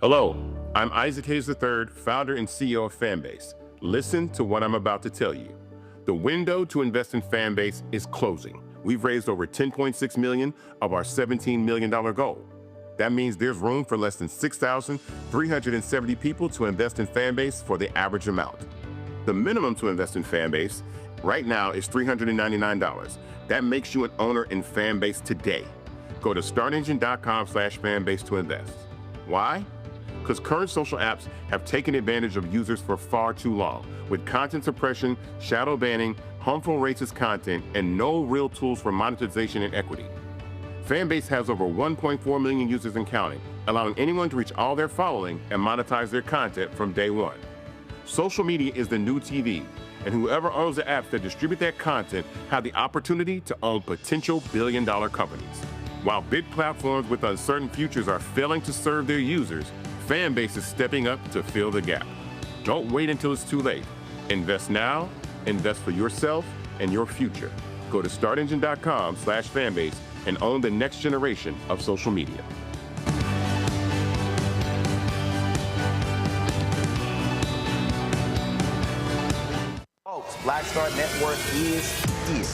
Hello, I'm Isaac Hayes III, founder and CEO of Fanbase. Listen to what I'm about to tell you. The window to invest in Fanbase is closing. We've raised over $10.6 million of our $17 million goal. That means there's room for less than 6,370 people to invest in Fanbase for the average amount. The minimum to invest in Fanbase right now is $399. That makes you an owner in Fanbase today. Go to startengine.com/fanbase to invest. Why? Because current social apps have taken advantage of users for far too long, with content suppression, shadow banning, harmful racist content, and no real tools for monetization and equity. Fanbase has over 1.4 million users and counting, allowing anyone to reach all their following and monetize their content from day one. Social media is the new TV, and whoever owns the apps that distribute that content have the opportunity to own potential billion-dollar companies. While big platforms with uncertain futures are failing to serve their users, Fanbase is stepping up to fill the gap. Don't wait until it's too late. Invest now, invest for yourself and your future. Go to startengine.com/fanbase and own the next generation of social media. Folks, Black Star Network is here.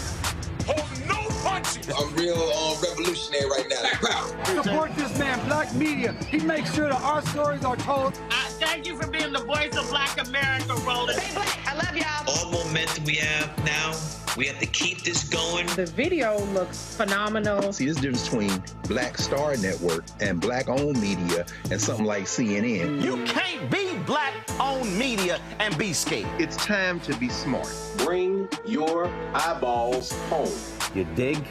Hold no punches. I'm real revolutionary right now. Black power. Support this man, Black Media. He makes sure that our stories are told. Thank you for being the voice of Black America, Rhonda. Stay black. I love y'all. All momentum we have now, we have to keep this going. The video looks phenomenal. See, this difference between Black Star Network and Black-owned media and something like CNN. You can't be Black-owned media and be scared. It's time to be smart. Bring your eyeballs home. You dig?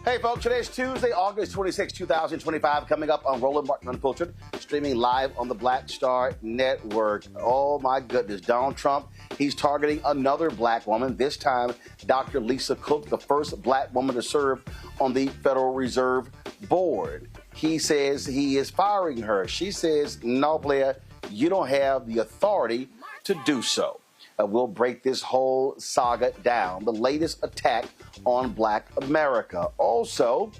Hey, folks, today's Tuesday, August 26, 2025, coming up on Roland Martin Unfiltered, streaming live on the Black Star Network. Oh, my goodness. Donald Trump, he's targeting another black woman, this time Dr. Lisa Cook, the first black woman to serve on the Federal Reserve Board. He says he is firing her. She says, no, Blair, you don't have the authority to do so. We'll break this whole saga down. The latest attack on Black America. Also,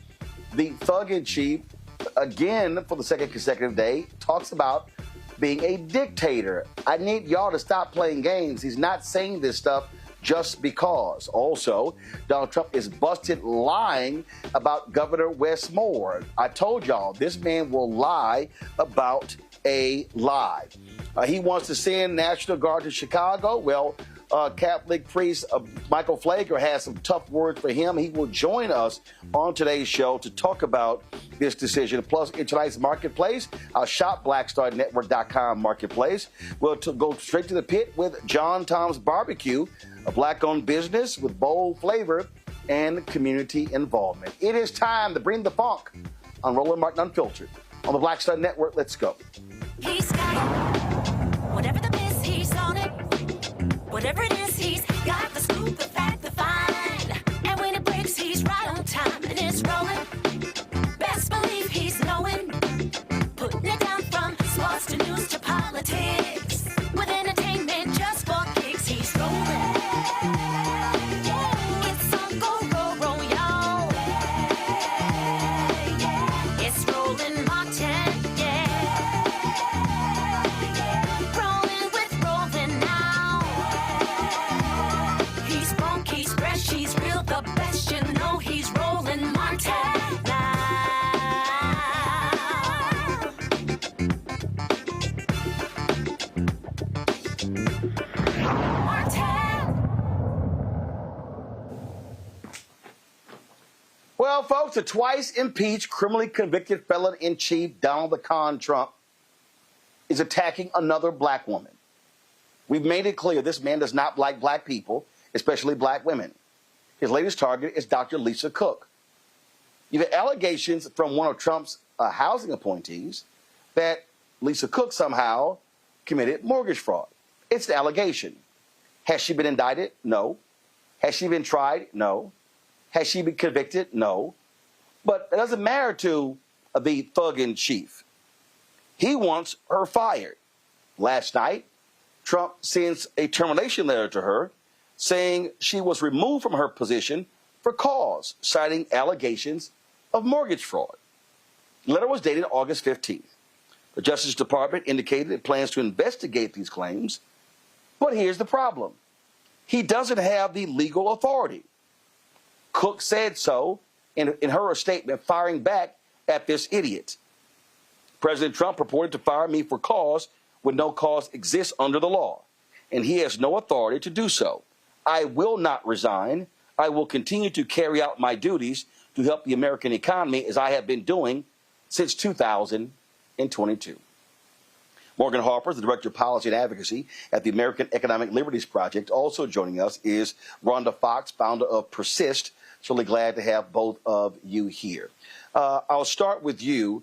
the thug-in-chief, again for the second consecutive day, talks about being a dictator. I need y'all to stop playing games. He's not saying this stuff just because. Also, Donald Trump is busted lying about Governor Wes Moore. I told y'all, this man will lie about a lie. He wants to send National Guard to Chicago. Well, Catholic priest Michael Pfleger has some tough words for him. He will join us on today's show to talk about this decision. Plus, in tonight's marketplace, our shop BlackStarNetwork.com marketplace. We'll go straight to the pit with JohnTom's Barbecue, a black-owned business with bold flavor and community involvement. It is time to bring the funk on Roland Martin Unfiltered on the Black Star Network. Let's go. He's got it. Whatever the miss, he's on it. Whatever it is, he's got the scoop, the fact, the find. And when it breaks, he's right on time and it's rolling. Best believe he's knowing. Putting it down from sports to news to politics. With entertainment just for kicks, he's rolling. It's on go, roll, roll, y'all. It's rolling Martin. Well, folks, the twice-impeached, criminally convicted felon-in-chief Donald the Con Trump is attacking another black woman. We've made it clear this man does not like black people, especially black women. His latest target is Dr. Lisa Cook. You have allegations from one of Trump's housing appointees that Lisa Cook somehow committed mortgage fraud. It's the allegation. Has she been indicted? No. Has she been tried? No. Has she been convicted? No. But it doesn't matter to the thug-in-chief. He wants her fired. Last night, Trump sends a termination letter to her saying she was removed from her position for cause, citing allegations of mortgage fraud. The letter was dated August 15th. The Justice Department indicated it plans to investigate these claims. But here's the problem. He doesn't have the legal authority. Cook said so in her statement, firing back at this idiot. President Trump purported to fire me for cause when no cause exists under the law, and he has no authority to do so. I will not resign. I will continue to carry out my duties to help the American economy as I have been doing since 2022. Morgan Harper, the Director of Policy and Advocacy at the American Economic Liberties Project. Also joining us is Rhonda Foxx, founder of Persist. Really glad to have both of you here. I'll start with you,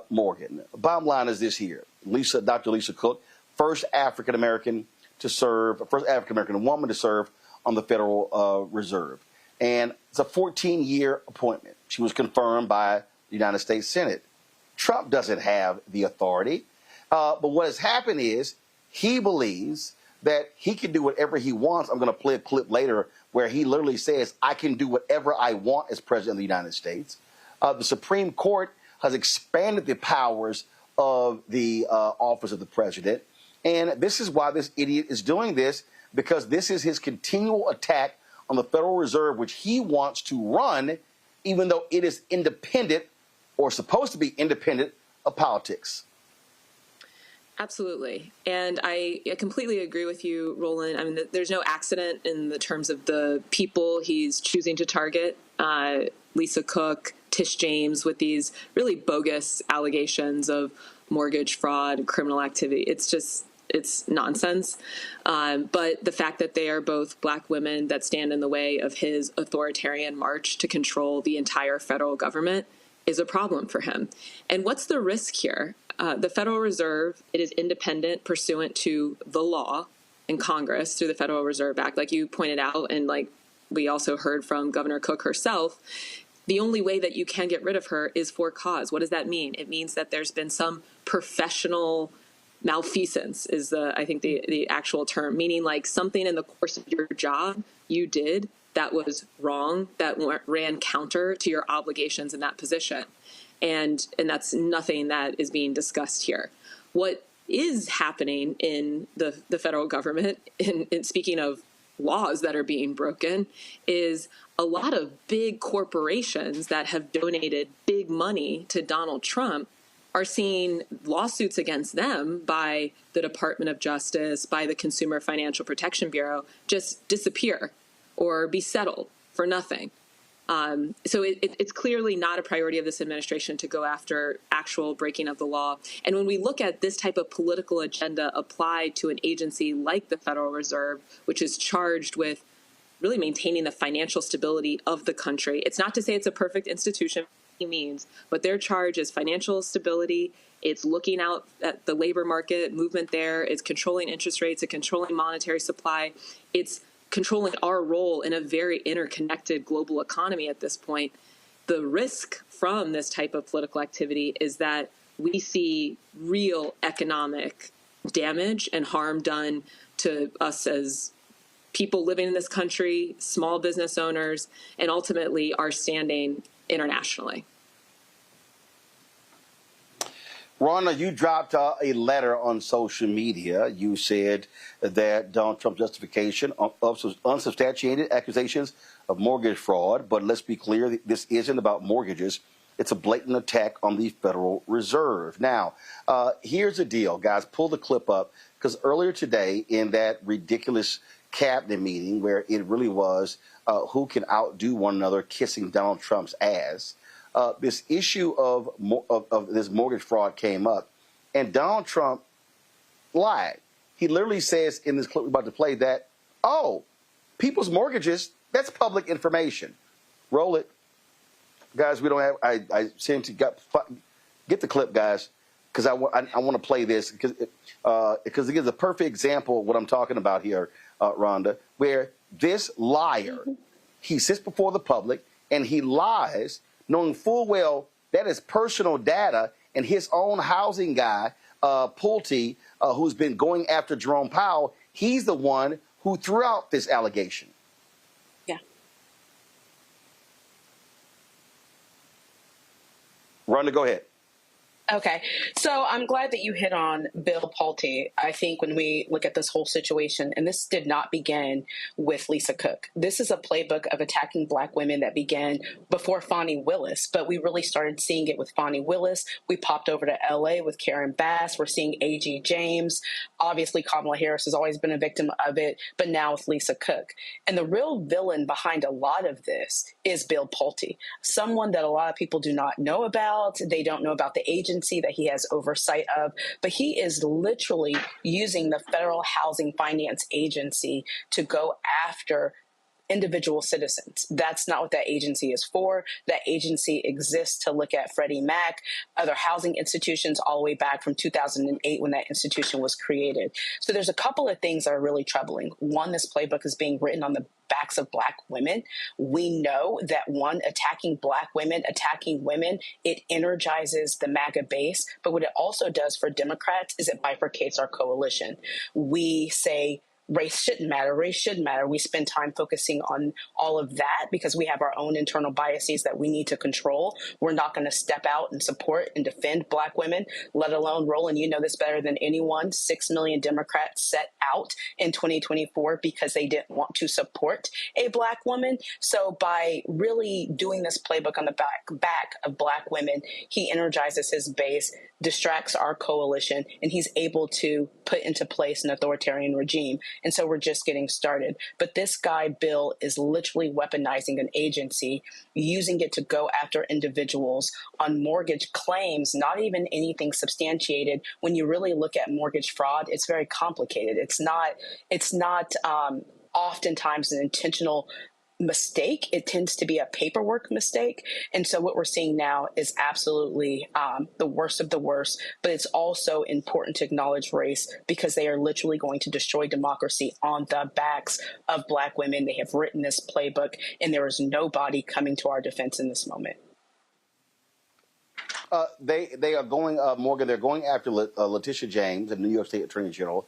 Morgan. Bottom line is this here. Dr. Lisa Cook, first African-American woman to serve on the Federal Reserve. And it's a 14-year appointment. She was confirmed by the United States Senate. Trump doesn't have the authority. But what has happened is he believes that he can do whatever he wants. I'm going to play a clip later where he literally says, I can do whatever I want as president of the United States. The Supreme Court has expanded the powers of the office of the president. And this is why this idiot is doing this, because this is his continual attack on the Federal Reserve, which he wants to run, even though it is independent or supposed to be independent of politics. Absolutely. And I completely agree with you, Roland. I mean, there's no accident in the terms of the people he's choosing to target. Lisa Cook, Tish James, with these really bogus allegations of mortgage fraud, criminal activity. It's it's nonsense. But the fact that they are both Black women that stand in the way of his authoritarian march to control the entire federal government is a problem for him. And what's the risk here? The Federal Reserve, it is independent pursuant to the law in Congress through the Federal Reserve Act, like you pointed out, and like we also heard from Governor Cook herself. The only way that you can get rid of her is for cause. What does that mean? It means that there's been some professional malfeasance is I think the actual term, meaning like something in the course of your job you did that was wrong, that ran counter to your obligations in that position. And that's nothing that is being discussed here. What is happening in the federal government, in speaking of laws that are being broken, is a lot of big corporations that have donated big money to Donald Trump are seeing lawsuits against them by the Department of Justice, by the Consumer Financial Protection Bureau, just disappear or be settled for nothing. So it's clearly not a priority of this administration to go after actual breaking of the law. And when we look at this type of political agenda applied to an agency like the Federal Reserve, which is charged with really maintaining the financial stability of the country, it's not to say it's a perfect institution by any means, but their charge is financial stability. It's looking out at the labor market movement there. It's controlling interest rates. It's controlling monetary supply. It's controlling our role in a very interconnected global economy at this point. The risk from this type of political activity is that we see real economic damage and harm done to us as people living in this country, small business owners, and ultimately our standing internationally. Rhonda, you dropped a letter on social media. You said that Donald Trump's justification of unsubstantiated accusations of mortgage fraud, but let's be clear, this isn't about mortgages. It's a blatant attack on the Federal Reserve. Now, here's the deal, guys. Pull the clip up, because earlier today in that ridiculous cabinet meeting where it really was who can outdo one another kissing Donald Trump's ass, this issue of this mortgage fraud came up, and Donald Trump lied. He literally says in this clip we're about to play that, oh, people's mortgages, that's public information. Roll it. Guys, we don't have, I seem to get the clip, guys, because I want to play this, because it gives a perfect example of what I'm talking about here, Rhonda, where this liar, he sits before the public and he lies, knowing full well that is personal data, and his own housing guy, Pulte, who's been going after Jerome Powell, he's the one who threw out this allegation. Yeah. Rhonda, go ahead. Okay, so I'm glad that you hit on Bill Pulte. I think when we look at this whole situation, and this did not begin with Lisa Cook. This is a playbook of attacking Black women that began before Fani Willis, but we really started seeing it with Fani Willis. We popped over to LA with Karen Bass. We're seeing A.G. James. Obviously, Kamala Harris has always been a victim of it, but now with Lisa Cook. And the real villain behind a lot of this is Bill Pulte, someone that a lot of people do not know about. They don't know about the agency that he has oversight of, but he is literally using the Federal Housing Finance Agency to go after individual citizens. That's not what that agency is for. That agency exists to look at Freddie Mac, other housing institutions all the way back from 2008 when that institution was created. So there's a couple of things that are really troubling. One, this playbook is being written on the backs of Black women. We know that attacking Black women, attacking women, it energizes the MAGA base. But what it also does for Democrats is it bifurcates our coalition. We say race shouldn't matter. Race should matter. We spend time focusing on all of that because we have our own internal biases that we need to control. We're not going to step out and support and defend Black women, let alone, Roland, you know this better than anyone, 6 million Democrats set out in 2024 because they didn't want to support a Black woman. So by really doing this playbook on the back of Black women, he energizes his base, distracts our coalition, and he's able to put into place an authoritarian regime. And so we're just getting started. But this guy, Bill, is literally weaponizing an agency, using it to go after individuals on mortgage claims, not even anything substantiated. When you really look at mortgage fraud, it's very complicated. It's not oftentimes an intentional mistake. It tends to be a paperwork mistake. And so what we're seeing now is absolutely the worst of the worst. But it's also important to acknowledge race, because they are literally going to destroy democracy on the backs of Black women. They have written this playbook, and there is nobody coming to our defense in this moment. They are going, Morgan, they're going after Letitia James, the New York State Attorney General,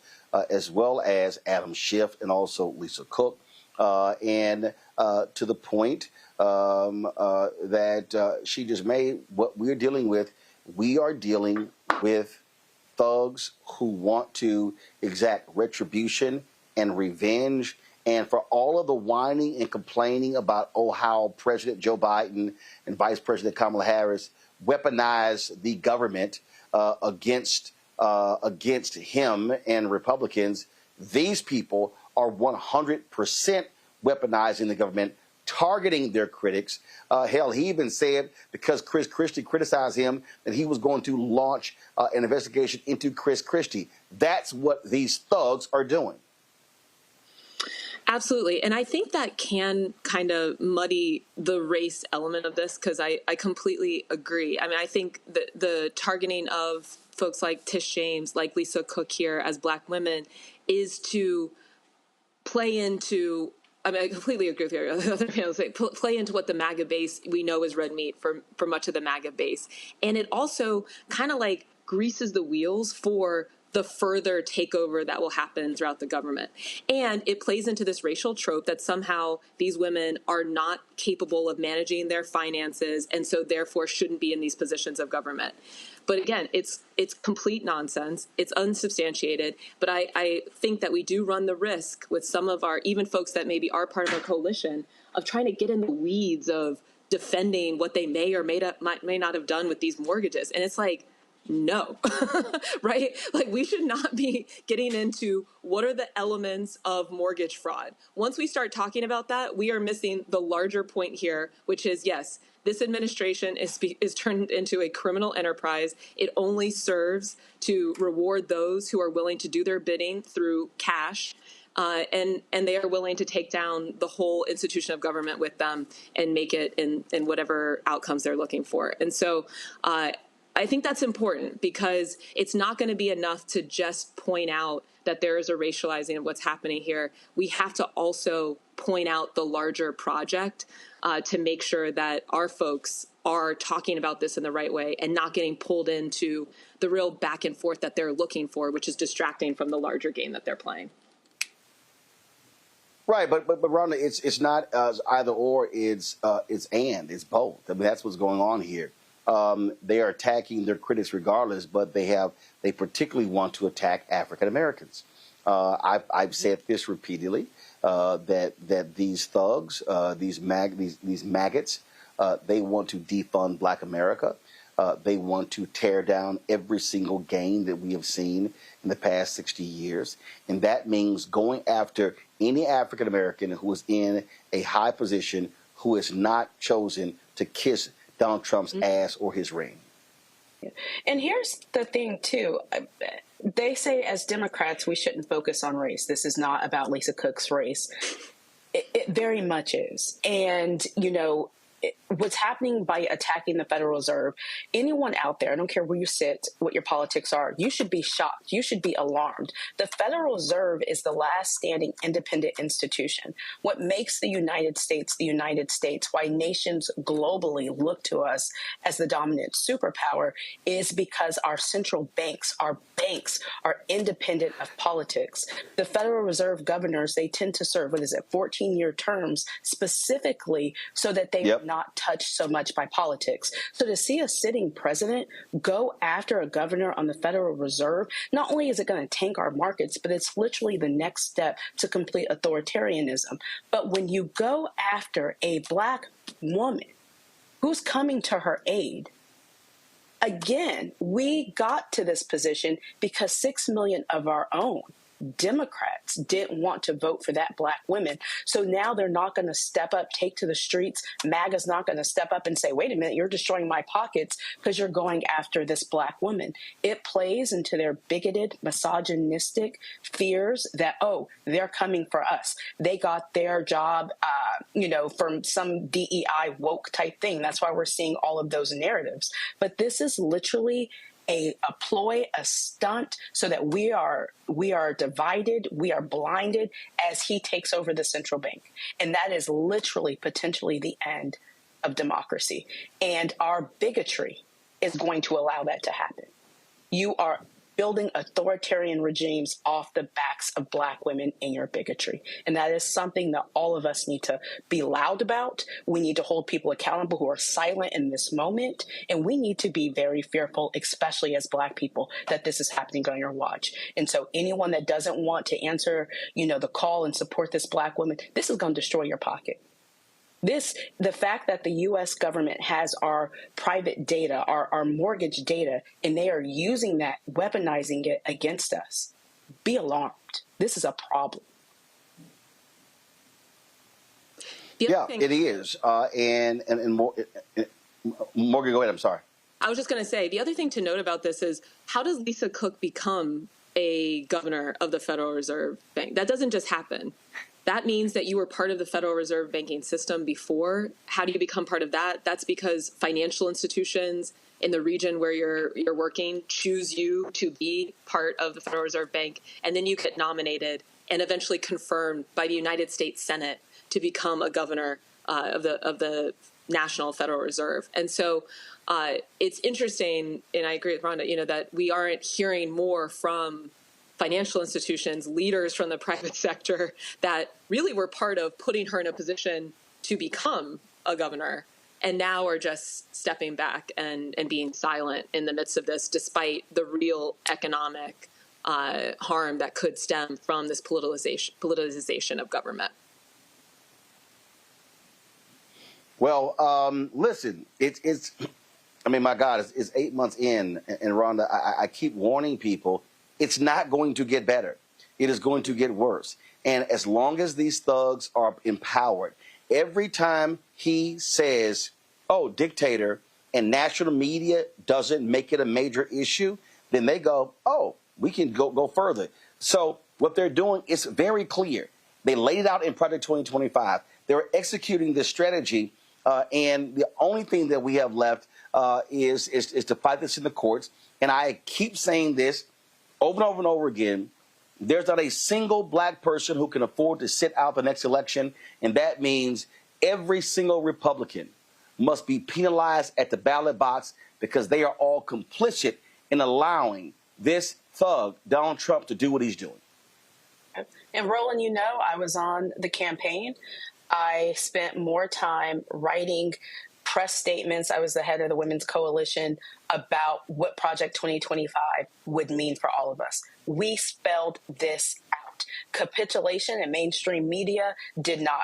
as well as Adam Schiff and also Lisa Cook. And to the point that she just made, what we're dealing with, we are dealing with thugs who want to exact retribution and revenge. And for all of the whining and complaining about, how President Joe Biden and Vice President Kamala Harris weaponize the government against him and Republicans, these people are 100% weaponizing the government, targeting their critics. Hell, he even said, because Chris Christie criticized him, that he was going to launch an investigation into Chris Christie. That's what these thugs are doing. Absolutely. And I think that can kind of muddy the race element of this, because I completely agree. I mean, I think the targeting of folks like Tish James, like Lisa Cook here as Black women, is to play into, I mean, I completely agree with you. The other panel say play into what the MAGA base we know is red meat for much of the MAGA base. And it also kind of like greases the wheels for the further takeover that will happen throughout the government. And it plays into this racial trope that somehow these women are not capable of managing their finances and so therefore shouldn't be in these positions of government. But again, it's complete nonsense. It's unsubstantiated. But I think that we do run the risk with some of our, even folks that maybe are part of our coalition, of trying to get in the weeds of defending what they may or may not have done with these mortgages. And it's like, no, right? Like, we should not be getting into what are the elements of mortgage fraud. Once we start talking about that, we are missing the larger point here, which is, yes, this administration is turned into a criminal enterprise. It only serves to reward those who are willing to do their bidding through cash. And they are willing to take down the whole institution of government with them and make it in whatever outcomes they're looking for. And so I think that's important, because it's not going to be enough to just point out that there is a racializing of what's happening here. We have to also point out the larger project to make sure that our folks are talking about this in the right way and not getting pulled into the real back and forth that they're looking for, which is distracting from the larger game that they're playing. Right, but Rhonda, it's not either or. It's it's both. I mean, that's what's going on here. They are attacking their critics regardless, but they particularly want to attack African Americans. I've said this repeatedly, that these thugs, these maggots, they want to defund Black America. They want to tear down every single gain that we have seen in the past 60 years. And that means going after any African American who is in a high position who is not chosen to kiss Donald Trump's ass or his ring. And here's the thing, too. They say as Democrats, we shouldn't focus on race. This is not about Lisa Cook's race. It very much is. And, what's happening by attacking the Federal Reserve, anyone out there, I don't care where you sit, what your politics are, you should be shocked. You should be alarmed. The Federal Reserve is the last standing independent institution. What makes the United States, why nations globally look to us as the dominant superpower, is because our central banks, are independent of politics. The Federal Reserve governors, they tend to serve, 14-year terms, specifically so that they not touched so much by politics. So to see a sitting president go after a governor on the Federal Reserve, not only is it going to tank our markets, but it's literally the next step to complete authoritarianism. But when you go after a Black woman who's coming to her aid, again, we got to this position because 6 million of our own Democrats didn't want to vote for that black woman. So now they're not going to step up, take to the streets. MAGA's not going to step up and say, wait a minute, you're destroying my pockets because you're going after this black woman. It plays into their bigoted, misogynistic fears that, oh, they're coming for us. They got their job, from some DEI woke type thing. That's why we're seeing all of those narratives. But this is literally a ploy, a stunt, so that we are divided, we are blinded as he takes over the central bank. And that is literally potentially the end of democracy. And our bigotry is going to allow that to happen. You are building authoritarian regimes off the backs of black women in your bigotry. And that is something that all of us need to be loud about. We need to hold people accountable who are silent in this moment. And we need to be very fearful, especially as black people, that this is happening on your watch. And so anyone that doesn't want to answer, the call and support this black woman, this is going to destroy your pocket. The fact that the U.S. government has our private data, our mortgage data, and they are using that, weaponizing it against us, be alarmed. This is a problem. It is. And Morgan, go ahead. I'm sorry. I was just going to say, the other thing to note about this is, how does Lisa Cook become a governor of the Federal Reserve Bank? That doesn't just happen. That means that you were part of the Federal Reserve banking system before. How do you become part of that? That's because financial institutions in the region where you're working choose you to be part of the Federal Reserve Bank, and then you get nominated and eventually confirmed by the United States Senate to become a governor of the National Federal Reserve. And so it's interesting, and I agree with Rhonda, that we aren't hearing more from financial institutions, leaders from the private sector that really were part of putting her in a position to become a governor, and now are just stepping back and being silent in the midst of this, despite the real economic harm that could stem from this politicization of government. Well, listen, it's my God, it's 8 months in, and Rhonda, I keep warning people, it's not going to get better. It is going to get worse. And as long as these thugs are empowered, every time he says, oh, dictator, and national media doesn't make it a major issue, then they go, oh, we can go further. So what they're doing is very clear. They laid it out in Project 2025. They're executing this strategy, and the only thing that we have left is to fight this in the courts. And I keep saying this over and over and over again. There's not a single black person who can afford to sit out the next election, and that means every single Republican must be penalized at the ballot box, because they are all complicit in allowing this thug, Donald Trump, to do what he's doing. And Roland, I was on the campaign. I spent more time writing press statements. I was the head of the Women's Coalition about what Project 2025 would mean for all of us. We spelled this out. Capitulation and mainstream media did not,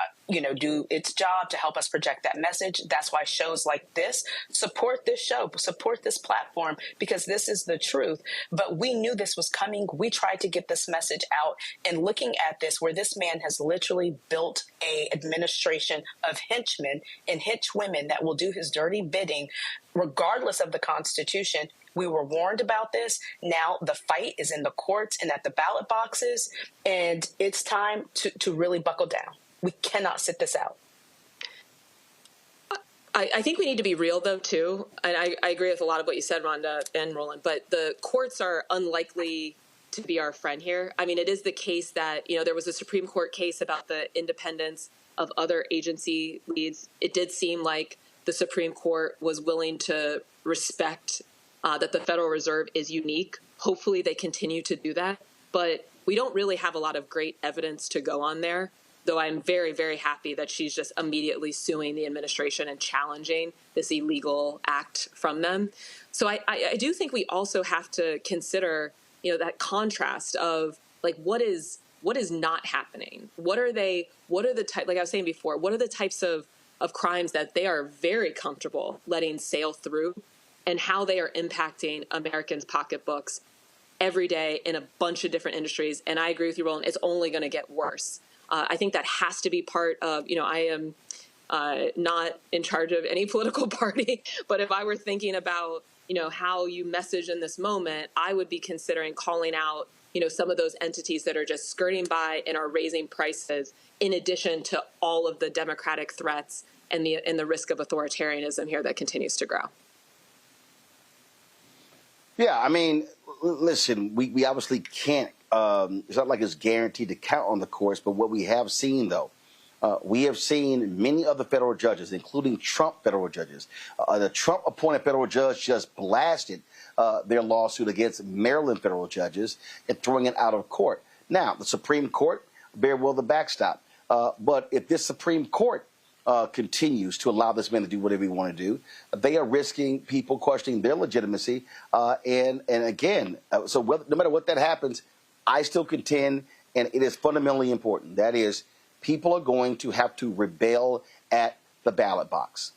do its job to help us project that message. That's why shows like this support this show, support this platform, because this is the truth. But we knew this was coming. We tried to get this message out, and looking at this, where this man has literally built a administration of henchmen and henchwomen that will do his dirty bidding, regardless of the Constitution. We were warned about this. Now the fight is in the courts and at the ballot boxes, and it's time to really buckle down. We cannot sit this out. I think we need to be real, though, too. And I agree with a lot of what you said, Rhonda and Roland, but the courts are unlikely to be our friend here. I mean, it is the case that, there was a Supreme Court case about the independence of other agency leads. It did seem like the Supreme Court was willing to respect that the Federal Reserve is unique. Hopefully they continue to do that. But we don't really have a lot of great evidence to go on there, though I'm very, very happy that she's just immediately suing the administration and challenging this illegal act from them. So I do think we also have to consider, that contrast of what is not happening? What are the like I was saying before, what are the types of crimes that they are very comfortable letting sail through, and how they are impacting Americans' pocketbooks every day in a bunch of different industries. And I agree with you, Roland, it's only going to get worse. I think that has to be part of, I am not in charge of any political party, but if I were thinking about, how you message in this moment, I would be considering calling out, some of those entities that are just skirting by and are raising prices, in addition to all of the democratic threats and the risk of authoritarianism here that continues to grow. Yeah, I mean, listen, we obviously can't, it's not like it's guaranteed to count on the courts, but what we have seen, though, we have seen many other federal judges, including Trump federal judges. The Trump-appointed federal judge just blasted their lawsuit against Maryland federal judges and throwing it out of court. Now, the Supreme Court bear will the backstop. But if this Supreme Court continues to allow this man to do whatever he want to do, they are risking people questioning their legitimacy. And again, so no matter what that happens, I still contend, and it is fundamentally important, that is, people are going to have to rebel at the ballot box.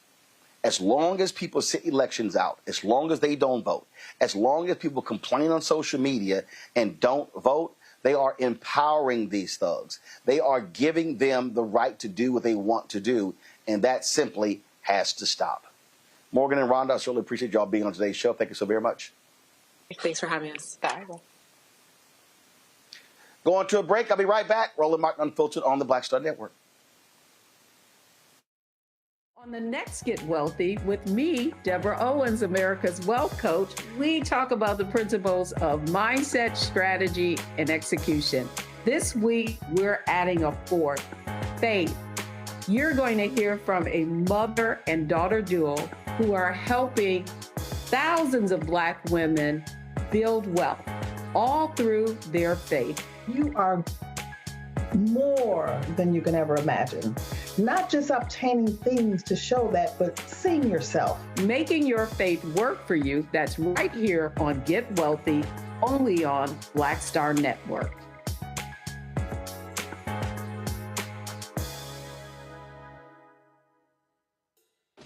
As long as people sit elections out, as long as they don't vote, as long as people complain on social media and don't vote, they are empowering these thugs. They are giving them the right to do what they want to do, and that simply has to stop. Morgan and Rhonda, I certainly appreciate y'all being on today's show. Thank you so very much. Thanks for having us. Bye. Going to a break. I'll be right back. Roland Martin Unfiltered on the Black Star Network. On the next Get Wealthy with me, Deborah Owens, America's Wealth Coach, we talk about the principles of mindset, strategy, and execution. This week, we're adding a fourth, faith. You're going to hear from a mother and daughter duo who are helping thousands of Black women build wealth, all through their faith. You are more than you can ever imagine. Not just obtaining things to show that, but seeing yourself. Making your faith work for you. That's right here on Get Wealthy, only on Black Star Network.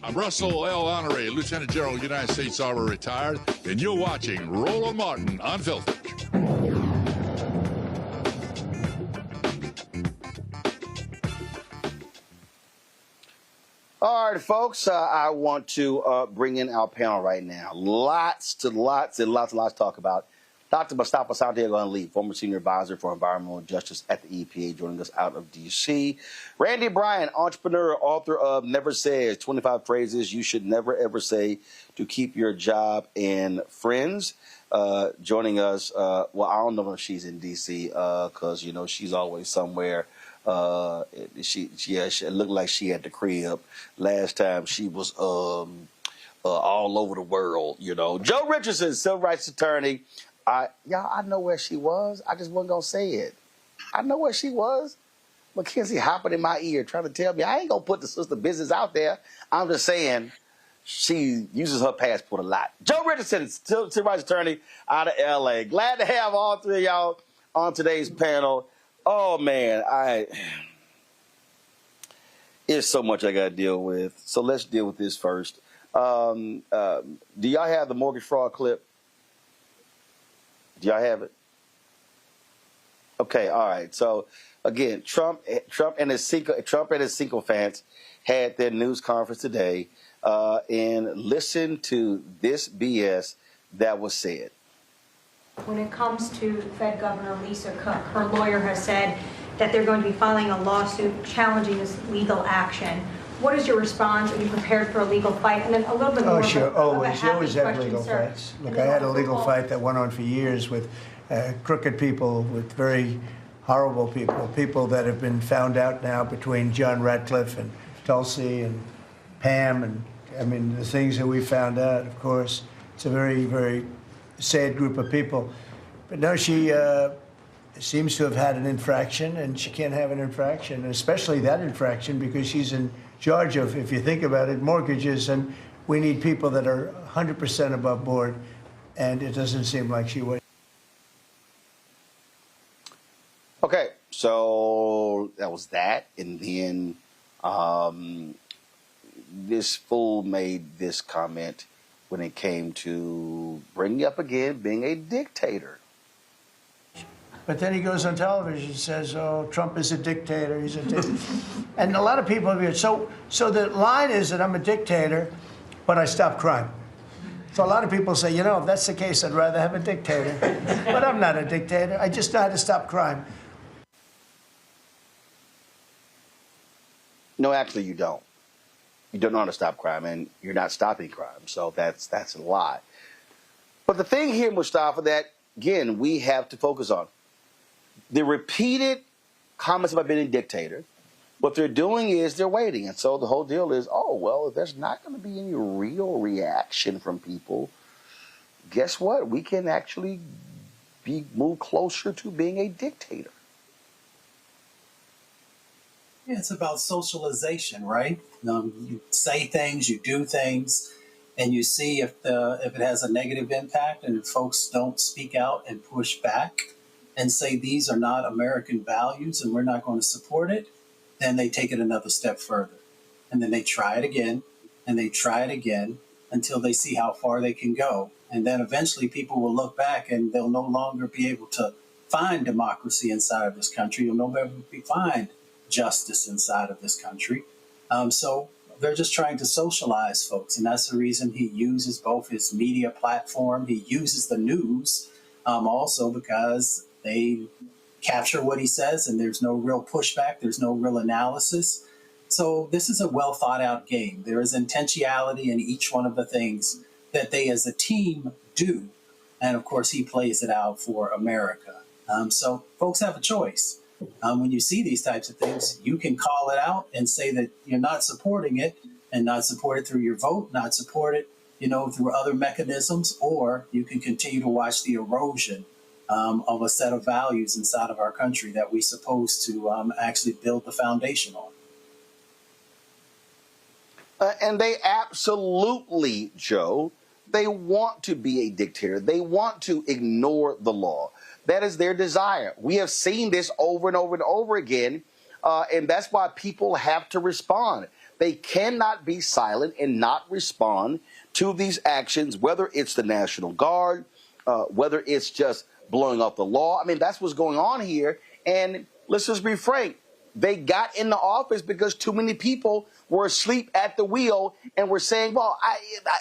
I'm Russell L. Honoré, Lieutenant General, United States Army, retired, and you're watching Roland Martin Unfiltered. All right, folks, I want to bring in our panel right now. Lots to talk about. Dr. Mustafa Santiago-Ali, former senior advisor for environmental justice at the EPA, joining us out of D.C. Randy Bryant, entrepreneur, author of Never Says, 25 Phrases You Should Never Ever Say to Keep Your Job and Friends, joining us. Well, I don't know if she's in D.C. Because, she's always somewhere. It looked like she had the crib. Last time she was all over the world, Joe Richardson, civil rights attorney. I know where she was. I just wasn't going to say it. I know where she was. Mackenzie hopping in my ear trying to tell me I ain't going to put the sister business out there. I'm just saying she uses her passport a lot. Joe Richardson, civil rights attorney out of L.A. Glad to have all three of y'all on today's panel. Oh, man, there's so much I got to deal with. So let's deal with this first. Do y'all have the mortgage fraud clip? Do y'all have it? Okay, all right. So again, Trump and his sycophants had their news conference today, and listen to this BS that was said. When it comes to Fed Governor Lisa Cook, her lawyer has said that they're going to be filing a lawsuit challenging this legal action. What is your response? Are you prepared for a legal fight? And then a little bit more. Oh, sure. Always. You always have question, legal sir. fights. Look, I had a legal fight that went on for years with crooked people, with very horrible people that have been found out now between John Ratcliffe and Tulsi and Pam. And, I mean, the things that we found out, of course, it's a very, very sad group of people. But no, she seems to have had an infraction, and she can't have an infraction, especially that infraction, because she's in charge of, if you think about it, mortgages, and we need people that are 100% above board, and it doesn't seem like she was. Okay, so that was that, and then this fool made this comment when it came to bringing up again being a dictator. But then he goes on television and says, oh, Trump is a dictator, he's a dictator. And a lot of people have so the line is that I'm a dictator, but I stop crime. So a lot of people say, you know, if that's the case, I'd rather have a dictator. But I'm not a dictator. I just know how to stop crime. No, actually, you don't. You don't know how to stop crime, and you're not stopping crime. So that's a lie. But the thing here, Mustafa, that, again, we have to focus on, the repeated comments about being a dictator, what they're doing is they're waiting. And so the whole deal is, oh, well, if there's not going to be any real reaction from people, guess what? We can actually move closer to being a dictator. Yeah, it's about socialization, right? You say things, you do things, and you see if it has a negative impact, and if folks don't speak out and push back and say these are not American values and we're not going to support it, then they take it another step further. And then they try it again, and they try it again until they see how far they can go. And then eventually people will look back and they'll no longer be able to find democracy inside of this country. You'll no longer find justice inside of this country. So they're just trying to socialize folks. And that's the reason he uses both his media platform. He uses the news also because they capture what he says and there's no real pushback. There's no real analysis. So this is a well thought out game. There is intentionality in each one of the things that they as a team do. And of course, he plays it out for America. So folks have a choice. When you see these types of things, you can call it out and say that you're not supporting it and not support it through your vote, not support it, through other mechanisms, or you can continue to watch the erosion of a set of values inside of our country that we're supposed to actually build the foundation on. And they absolutely, Joe, they want to be a dictator. They want to ignore the law. That is their desire. We have seen this over and over and over again, and that's why people have to respond. They cannot be silent and not respond to these actions, whether it's the National Guard, whether it's just blowing up the law. I mean, that's what's going on here. And let's just be frank. They got in the office because too many people were asleep at the wheel and were saying, well,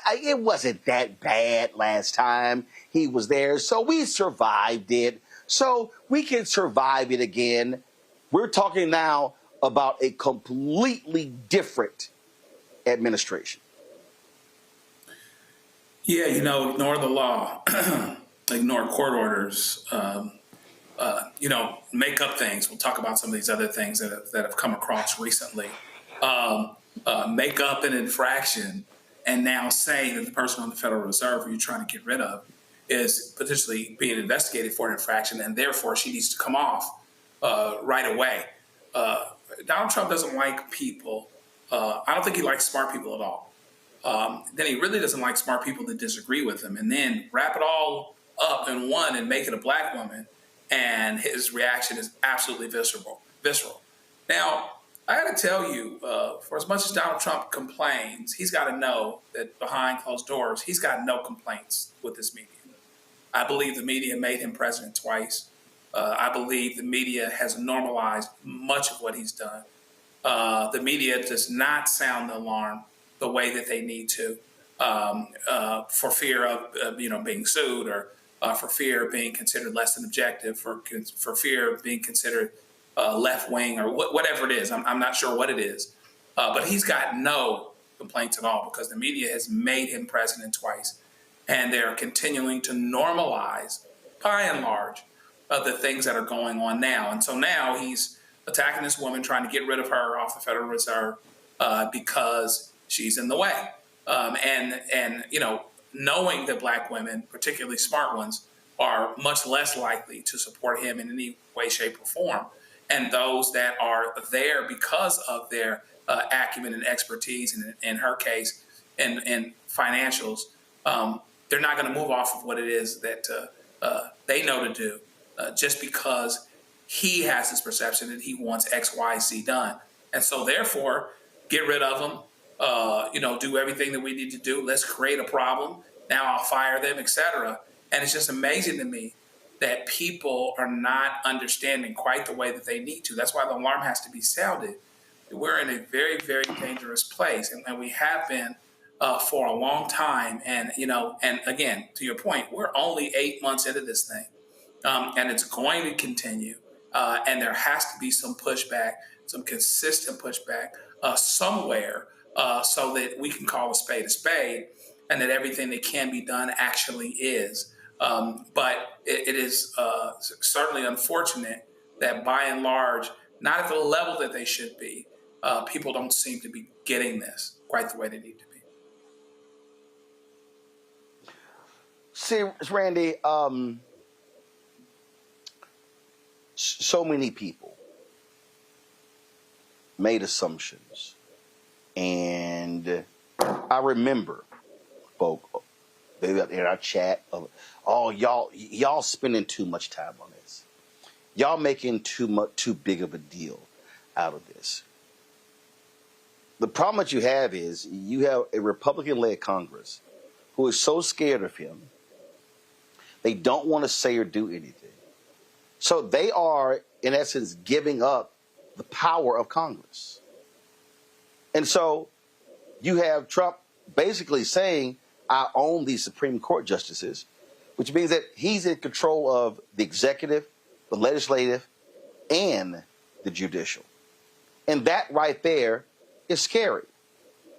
it wasn't that bad last time he was there, so we survived it, so we can survive it again. We're talking now about a completely different administration. Yeah, ignore the law, ignore court orders, make up things. We'll talk about some of these other things that have come across recently. Make up an infraction and now say that the person on the Federal Reserve who you're trying to get rid of is potentially being investigated for an infraction, and therefore she needs to come off right away. Donald Trump doesn't like people. I don't think he likes smart people at all. Then he really doesn't like smart people that disagree with him, and then wrap it all up in one and make it a black woman, and his reaction is absolutely visceral. Now, I got to tell you, for as much as Donald Trump complains, he's got to know that behind closed doors, he's got no complaints with this media. I believe the media made him president twice. I believe the media has normalized much of what he's done. The media does not sound the alarm the way that they need to for fear of being sued, or for fear of being considered less than objective, for fear of being considered left wing, or whatever it is. I'm not sure what it is, but he's got no complaints at all because the media has made him president twice, and they're continuing to normalize, by and large, the things that are going on now. And so now he's attacking this woman, trying to get rid of her off the Federal Reserve because she's in the way. And knowing that black women, particularly smart ones, are much less likely to support him in any way, shape, or form. And those that are there because of their acumen and expertise, and in her case, and financials, they're not going to move off of what it is that they know to do just because he has this perception that he wants X, Y, Z done. And so therefore, get rid of them, do everything that we need to do. Let's create a problem. Now I'll fire them, etc. And it's just amazing to me that people are not understanding quite the way that they need to. That's why the alarm has to be sounded. We're in a very, very dangerous place, and we have been for a long time. And, and again, to your point, we're only 8 months into this thing, and it's going to continue. And there has to be some pushback, some consistent pushback somewhere so that we can call a spade, and that everything that can be done actually is. But it is certainly unfortunate that by and large, not at the level that they should be, people don't seem to be getting this quite the way they need to be. See, Randy, so many people made assumptions. And I remember folk in our chat of, oh, y'all spending too much time on this. Y'all making too big of a deal out of this. The problem that you have is you have a Republican-led Congress who is so scared of him, they don't want to say or do anything. So they are, in essence, giving up the power of Congress. And so you have Trump basically saying, I own these Supreme Court justices, which means that he's in control of the executive, the legislative, and the judicial. And that right there is scary.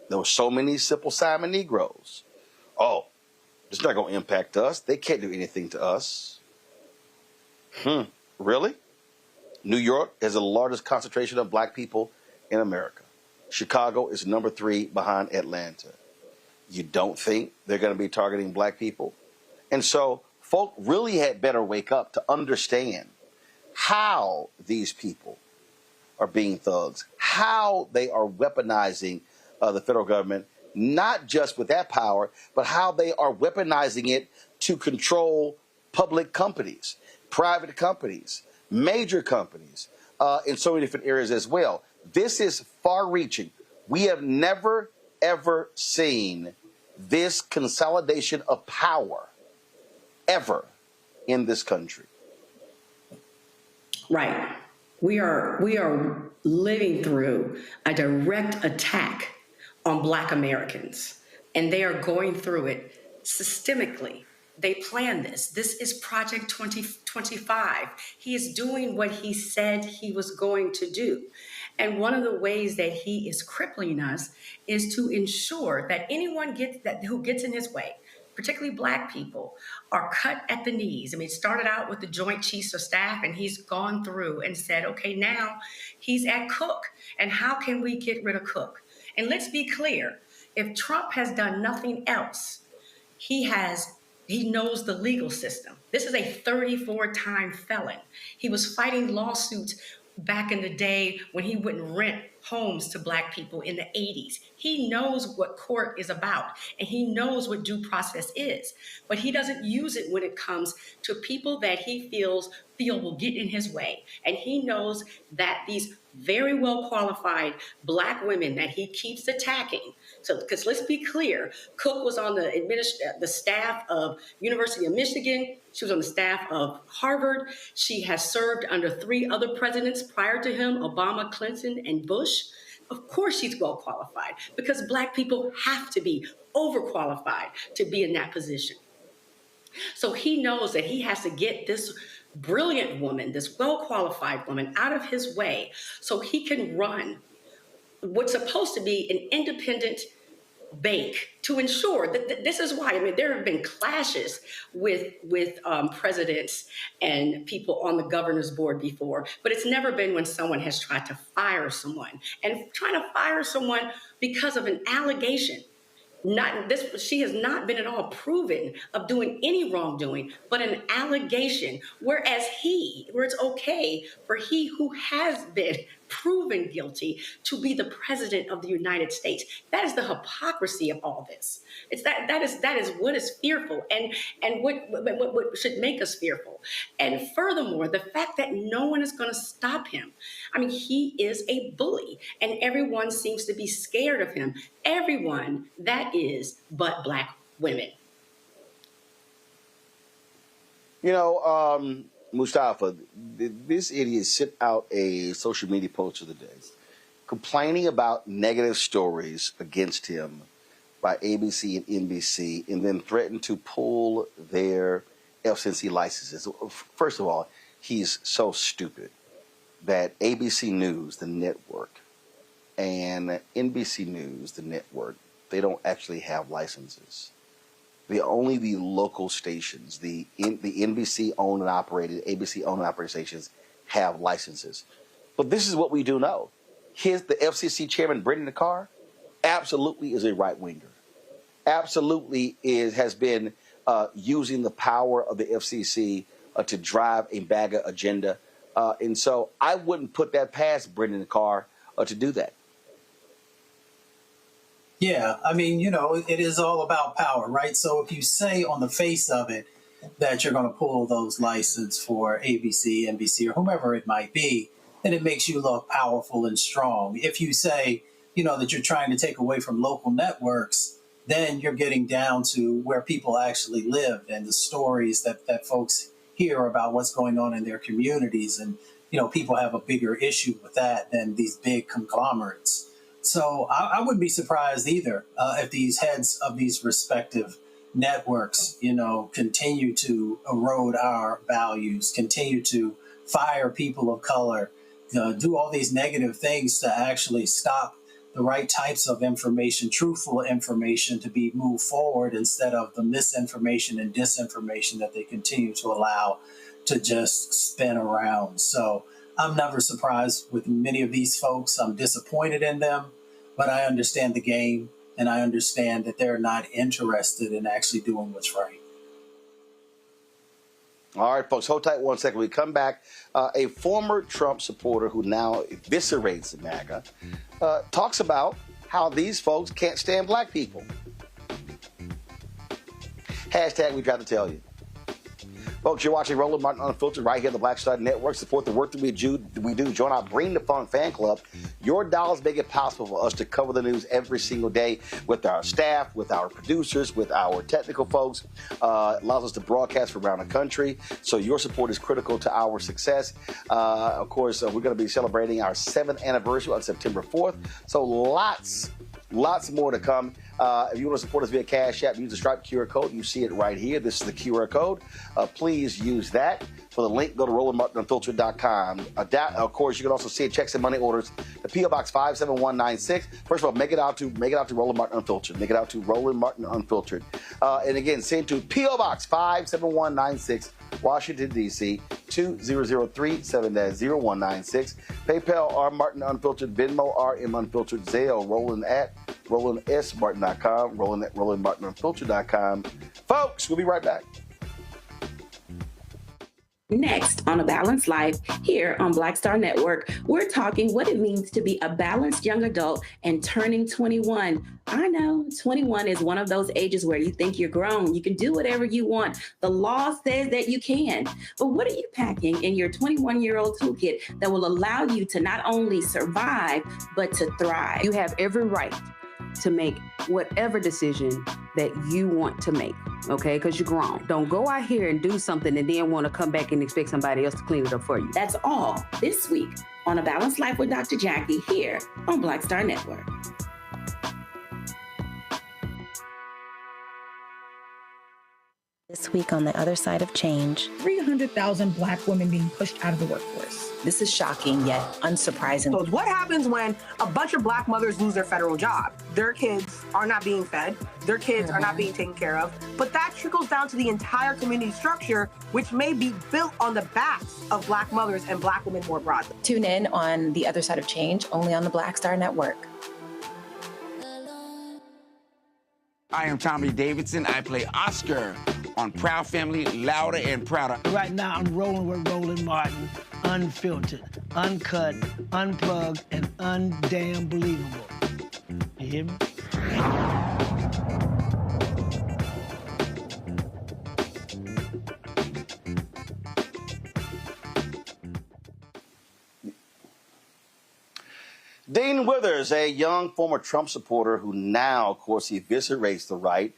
There were so many Simple Simon Negroes. Oh, it's not going to impact us. They can't do anything to us. Really? New York has the largest concentration of black people in America. Chicago is number 3 behind Atlanta. You don't think they're going to be targeting black people? And so folk really had better wake up to understand how these people are being thugs, how they are weaponizing the federal government, not just with that power, but how they are weaponizing it to control public companies, private companies, major companies, in so many different areas as well. This is far-reaching. We have never, ever seen this consolidation of power ever in this country. Right. We are living through a direct attack on Black Americans, and they are going through it systemically. They planned this. This is Project 2025. He is doing what he said he was going to do. And one of the ways that he is crippling us is to ensure that anyone who gets in his way, particularly Black people, are cut at the knees. I mean, it started out with the Joint Chiefs of Staff, and he's gone through and said, okay, now he's at Cook, and how can we get rid of Cook? And let's be clear, if Trump has done nothing else, he knows the legal system. This is a 34-time felon. He was fighting lawsuits back in the day when he wouldn't rent homes to Black people in the 80s. He knows what court is about, and he knows what due process is, but he doesn't use it when it comes to people that he feel will get in his way. And he knows that these very well qualified Black women that he keeps attacking. So, because let's be clear, Cook was on the staff of University of Michigan. She was on the staff of Harvard. She has served under 3 other presidents prior to him, Obama, Clinton, and Bush. Of course she's well qualified, because Black people have to be overqualified to be in that position. So he knows that he has to get this brilliant woman, this well-qualified woman, out of his way so he can run what's supposed to be an independent bank to ensure that this is why. I mean, there have been clashes with presidents and people on the governor's board before, but it's never been when someone has tried to fire someone. And trying to fire someone because of an allegation. She has not been at all proven of doing any wrongdoing, but an allegation, where it's okay for he who has been proven guilty to be the president of the United States. That is the hypocrisy of all this. That is what is fearful and what should make us fearful. And furthermore, the fact that no one is going to stop him. I mean, he is a bully, and everyone seems to be scared of him. Everyone, that is, but Black women. You know, Mustafa, this idiot sent out a social media post of the day complaining about negative stories against him by ABC and NBC, and then threatened to pull their FCC licenses. First of all, he's so stupid that ABC News, the network, and NBC News, the network, they don't actually have licenses. Only the local stations, the NBC owned and operated, ABC owned and operated stations have licenses. But this is what we do know. The FCC chairman, Brendan Carr, absolutely is a right-winger. Absolutely has been using the power of the FCC to drive a MAGA agenda. And so I wouldn't put that past Brendan Carr to do that. Yeah, I mean, you know, it is all about power, right? So if you say on the face of it that you're going to pull those licenses for ABC, NBC, or whomever it might be, then it makes you look powerful and strong. If you say, you know, that you're trying to take away from local networks, then you're getting down to where people actually live and the stories that folks hear about what's going on in their communities. And, you know, people have a bigger issue with that than these big conglomerates. So I wouldn't be surprised either if these heads of these respective networks, you know, continue to erode our values, continue to fire people of color, do all these negative things to actually stop the right types of information, truthful information, to be moved forward instead of the misinformation and disinformation that they continue to allow to just spin around. So I'm never surprised with many of these folks. I'm disappointed in them, but I understand the game, and I understand that they're not interested in actually doing what's right. All right, folks, hold tight 1 second. We come back. A former Trump supporter who now eviscerates the MAGA talks about how these folks can't stand black people. Hashtag we tried to tell you. Folks, you're watching Roland Martin Unfiltered right here on the Black Star Network. Support the work that we do. Join our Bring the Fun fan club. Your dollars make it possible for us to cover the news every single day with our staff, with our producers, with our technical folks. Allows us to broadcast from around the country. So your support is critical to our success. Of course, we're going to be celebrating our 7th anniversary on September 4th. So lots more to come. If you want to support us via Cash App, use the Stripe QR code. You see it right here. This is the QR code. Please use that. For the link, go to RolandMartinUnfiltered.com. Of course, you can also see checks and money orders. The P.O. Box 57196. First of all, make it out to Roland Martin Unfiltered. Make it out to Roland Martin Unfiltered. And again, send to P.O. Box 57196, Washington, D.C. 2003 7-0196. PayPal R Martin Unfiltered, Venmo RM Unfiltered, Zelle Roland at RolandSMartin.com, Roland at RolandMartinUnfiltered.com. Folks, we'll be right back. Next on A Balanced Life here on Black Star Network, we're talking what it means to be a balanced young adult and turning 21. I know 21 is one of those ages where you think you're grown. You can do whatever you want. The law says that you can. But what are you packing in your 21-year-old toolkit that will allow you to not only survive, but to thrive? You have every right to make whatever decision that you want to make, okay? Because you're grown. Don't go out here and do something and then want to come back and expect somebody else to clean it up for you. That's all this week on A Balanced Life with Dr. Jackie here on Black Star Network. This week on The Other Side of Change, 300,000 Black women being pushed out of the workforce. This is shocking yet unsurprising. So what happens when a bunch of Black mothers lose their federal job? Their kids are not being fed, their kids are not being taken care of, but that trickles down to the entire community structure, which may be built on the backs of Black mothers and Black women more broadly. Tune in on The Other Side of Change, only on the Black Star Network. I am Tommy Davidson. I play Oscar on Proud Family, Louder and Prouder. Right now, I'm rolling with Roland Martin, unfiltered, uncut, unplugged, and undamn believable. You hear me? Dean Withers, a young former Trump supporter who now, of course, he eviscerates the right.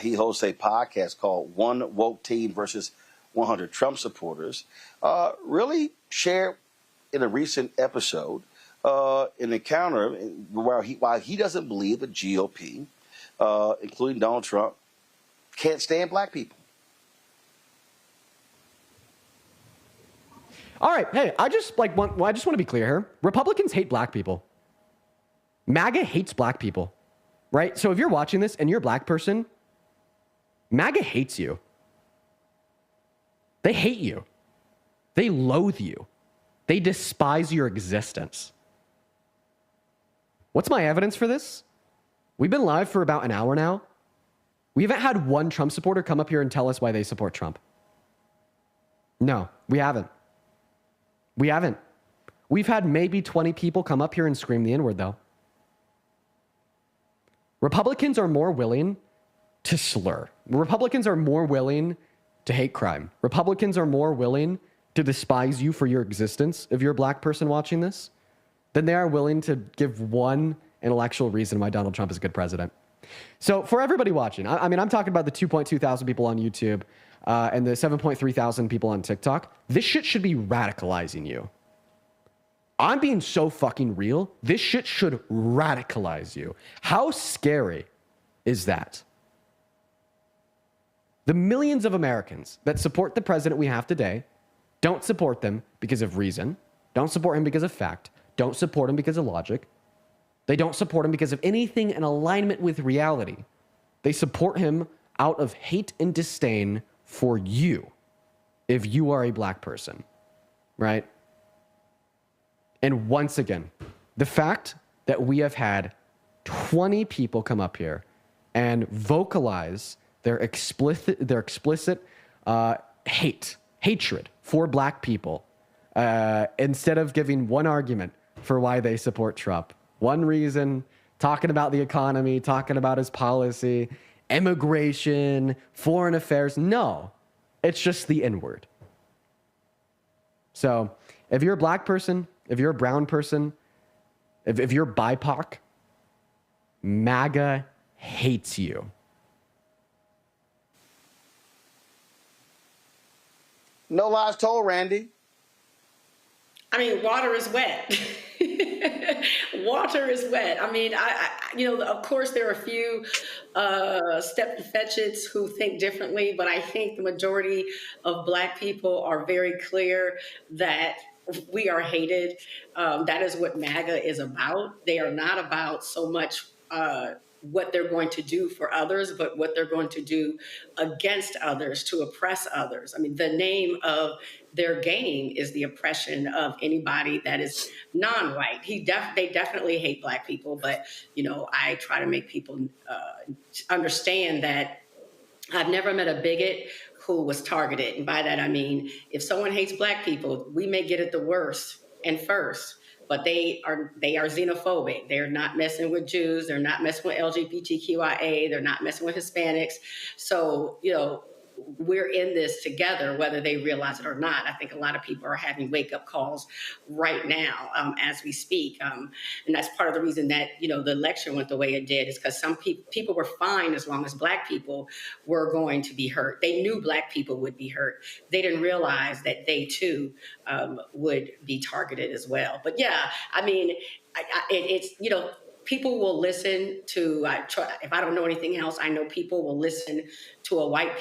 He hosts a podcast called One Woke Teen versus 100 Trump supporters, really shared in a recent episode an encounter where while he doesn't believe the GOP, including Donald Trump, can't stand black people. All right, hey, I just want to be clear here. Republicans hate black people. MAGA hates black people, right? So if you're watching this and you're a black person, MAGA hates you. They hate you. They loathe you. They despise your existence. What's my evidence for this? We've been live for about an hour now. We haven't had one Trump supporter come up here and tell us why they support Trump. No, we haven't. We haven't. We've had maybe 20 people come up here and scream the N-word, though. Republicans are more willing to slur. Republicans are more willing to hate crime. Republicans are more willing to despise you for your existence if you're a black person watching this than they are willing to give one intellectual reason why Donald Trump is a good president. So for everybody watching, I mean, I'm talking about the 2.2 thousand people on YouTube and the 7.3 thousand people on TikTok. This shit should be radicalizing you. I'm being so fucking real. This shit should radicalize you. How scary is that? The millions of Americans that support the president we have today don't support them because of reason, don't support him because of fact, don't support him because of logic. They don't support him because of anything in alignment with reality. They support him out of hate and disdain for you if you are a black person, right? And once again, the fact that we have had 20 people come up here and vocalize their explicit hatred for black people, instead of giving one argument for why they support Trump, one reason, talking about the economy, talking about his policy, immigration, foreign affairs. No, it's just the N-word. So if you're a black person, if you're a brown person, if you're BIPOC, MAGA hates you. No lies told, Randy. I mean, water is wet. Water is wet. I mean, of course, there are a few step-fetchits who think differently, but I think the majority of black people are very clear that we are hated. That is what MAGA is about. They are not about so much what they're going to do for others, but what they're going to do against others to oppress others. I mean, the name of their game is the oppression of anybody that is non-white. They definitely hate black people, but, I try to make people understand that I've never met a bigot who was targeted. And by that, I mean, if someone hates black people, we may get it the worst and first. But they are xenophobic. They're not messing with Jews. They're not messing with LGBTQIA. They're not messing with Hispanics. So, we're in this together, whether they realize it or not. I think a lot of people are having wake-up calls right now as we speak. And that's part of the reason that, the election went the way it did, is because some people were fine as long as black people were going to be hurt. They knew black people would be hurt. They didn't realize that they, too, would be targeted as well. But, yeah, I mean, it's people will listen to, if I don't know anything else, I know people will listen to a white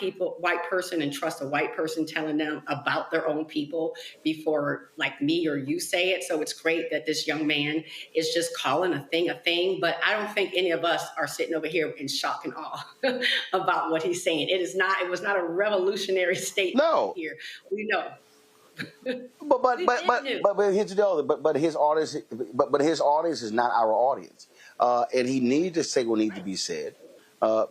person and trust a white person telling them about their own people before like me or you say it. So it's great that this young man is just calling a thing, but I don't think any of us are sitting over here in shock and awe about what he's saying. It was not a revolutionary statement. No. Here. We know. But here's the deal. But his audience is not our audience, and he needed to say what needed to be said,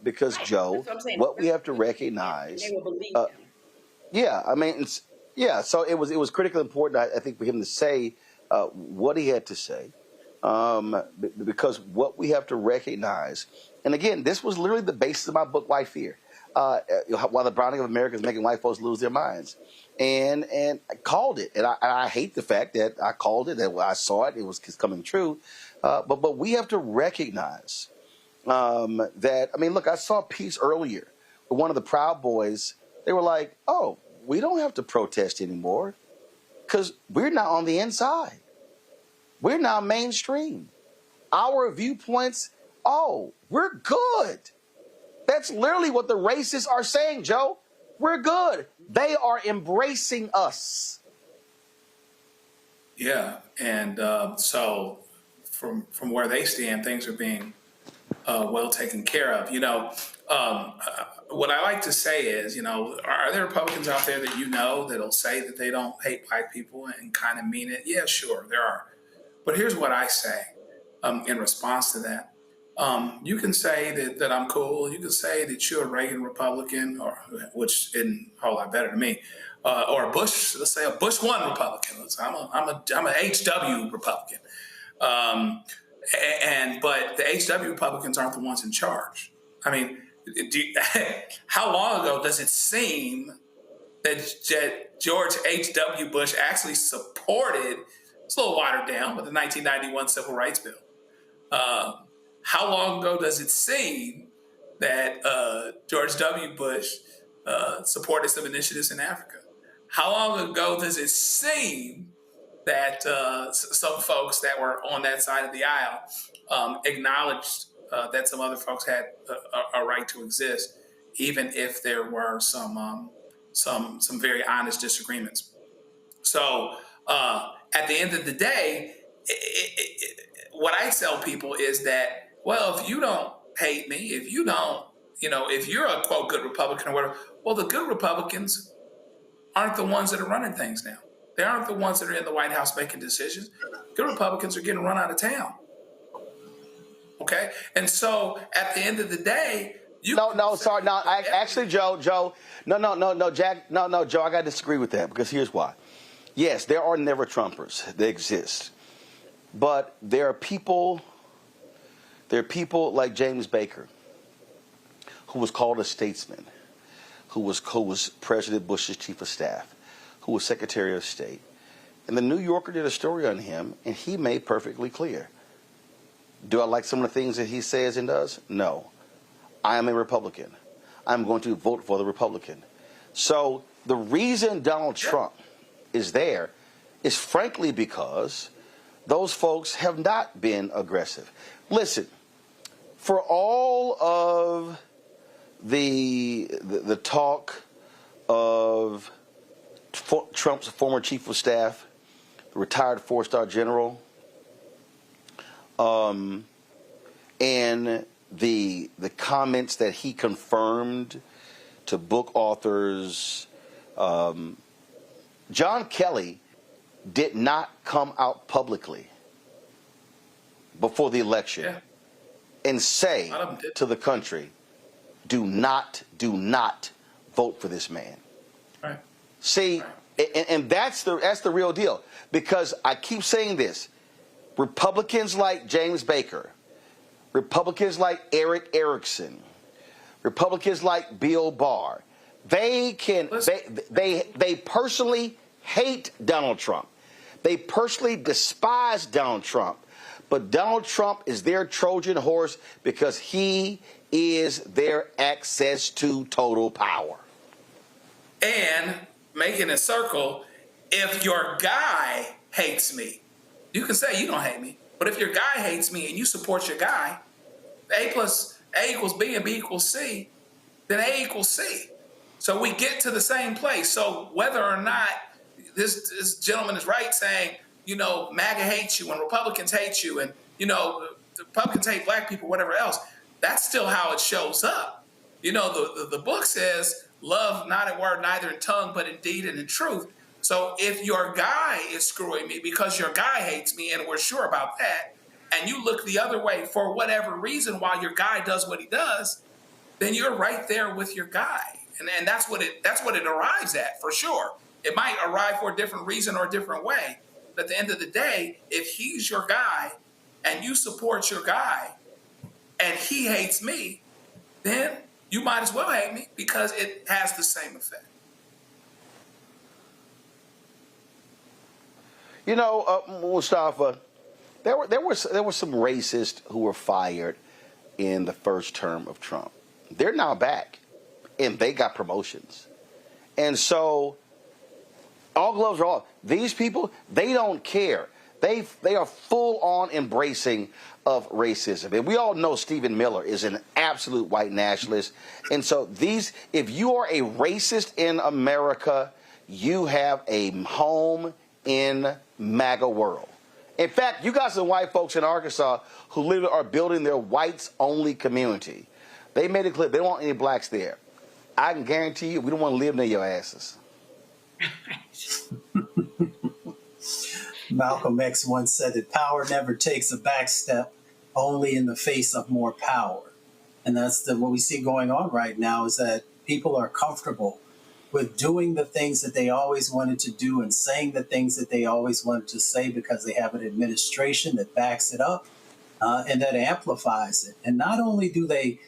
because Joe, what we have to recognize. They will believe him. Yeah, I mean, So it was critically important, I think, for him to say what he had to say, because what we have to recognize, and again, this was literally the basis of my book, White Fear. While the browning of America is making white folks lose their minds. And I called it. And I hate the fact that I called it, that I saw it, it was coming true. But we have to recognize that, I mean, look, I saw a piece earlier. One of the Proud Boys, they were like, oh, we don't have to protest anymore because we're not on the inside. We're now mainstream. Our viewpoints, we're good. That's literally what the racists are saying, Joe. We're good. They are embracing us. Yeah, and so from where they stand, things are being well taken care of. What I like to say is, are there Republicans out there that that'll say that they don't hate black people and kind of mean it? Yeah, sure, there are. But here's what I say in response to that. You can say that I'm cool. You can say that you're a Reagan Republican, which isn't a whole lot better to me, or a Bush. Let's say a Bush 1 Republican. I'm a HW Republican, but the HW Republicans aren't the ones in charge. I mean, how long ago does it seem that George H.W. Bush actually supported? It's a little watered down, but the 1991 Civil Rights Bill. How long ago does it seem that George W. Bush supported some initiatives in Africa? How long ago does it seem that some folks that were on that side of the aisle acknowledged that some other folks had a right to exist, even if there were some very honest disagreements? So at the end of the day, what I tell people is that, well, if you don't hate me, if you don't, if you're a quote good Republican or whatever, well, the good Republicans aren't the ones that are running things now. They aren't the ones that are in the White House making decisions. Good Republicans are getting run out of town. Okay? And so at the end of the day, Joe, Jack, Joe, I got to disagree with that because here's why. Yes, there are never Trumpers. They exist. But there are people like James Baker, who was called a statesman, who was President Bush's chief of staff, who was Secretary of State. And the New Yorker did a story on him, and he made perfectly clear. Do I like some of the things that he says and does? No. I am a Republican. I'm going to vote for the Republican. So the reason Donald Trump is there is frankly because those folks have not been aggressive. Listen, for all of the talk of Trump's former chief of staff, retired 4-star general, and the comments that he confirmed to book authors, John Kelly did not come out publicly before the election and say to the country, do not vote for this man. Right. See, and that's the real deal, because I keep saying this. Republicans like James Baker, Republicans like Eric Erickson, Republicans like Bill Barr, they personally hate Donald Trump. They personally despise Donald Trump. But Donald Trump is their Trojan horse because he is their access to total power. And making a circle, if your guy hates me, you can say you don't hate me, but if your guy hates me and you support your guy, A equals B and B equals C, then A equals C. So we get to the same place. So whether or not this gentleman is right saying, MAGA hates you and Republicans hate you and, the Republicans hate black people, whatever else, that's still how it shows up. The book says, love not in word, neither in tongue, but in deed and in truth. So if your guy is screwing me because your guy hates me, and we're sure about that, and you look the other way for whatever reason while your guy does what he does, then you're right there with your guy. And that's what it arrives at, for sure. It might arrive for a different reason or a different way. But at the end of the day, if he's your guy and you support your guy and he hates me, then you might as well hate me because it has the same effect. Mustafa, there were some racists who were fired in the first term of Trump. They're now back, and they got promotions. And so all gloves are off. These people, they don't care. They are full on embracing of racism. And we all know Stephen Miller is an absolute white nationalist. And so if you are a racist in America, you have a home in MAGA world. In fact, you got some white folks in Arkansas who literally are building their whites-only community. They made it clear they don't want any blacks there. I can guarantee you we don't want to live near your asses. Malcolm X once said that power never takes a back step, only in the face of more power. And that's what we see going on right now, is that people are comfortable with doing the things that they always wanted to do and saying the things that they always wanted to say because they have an administration that backs it up and that amplifies it. And not only do they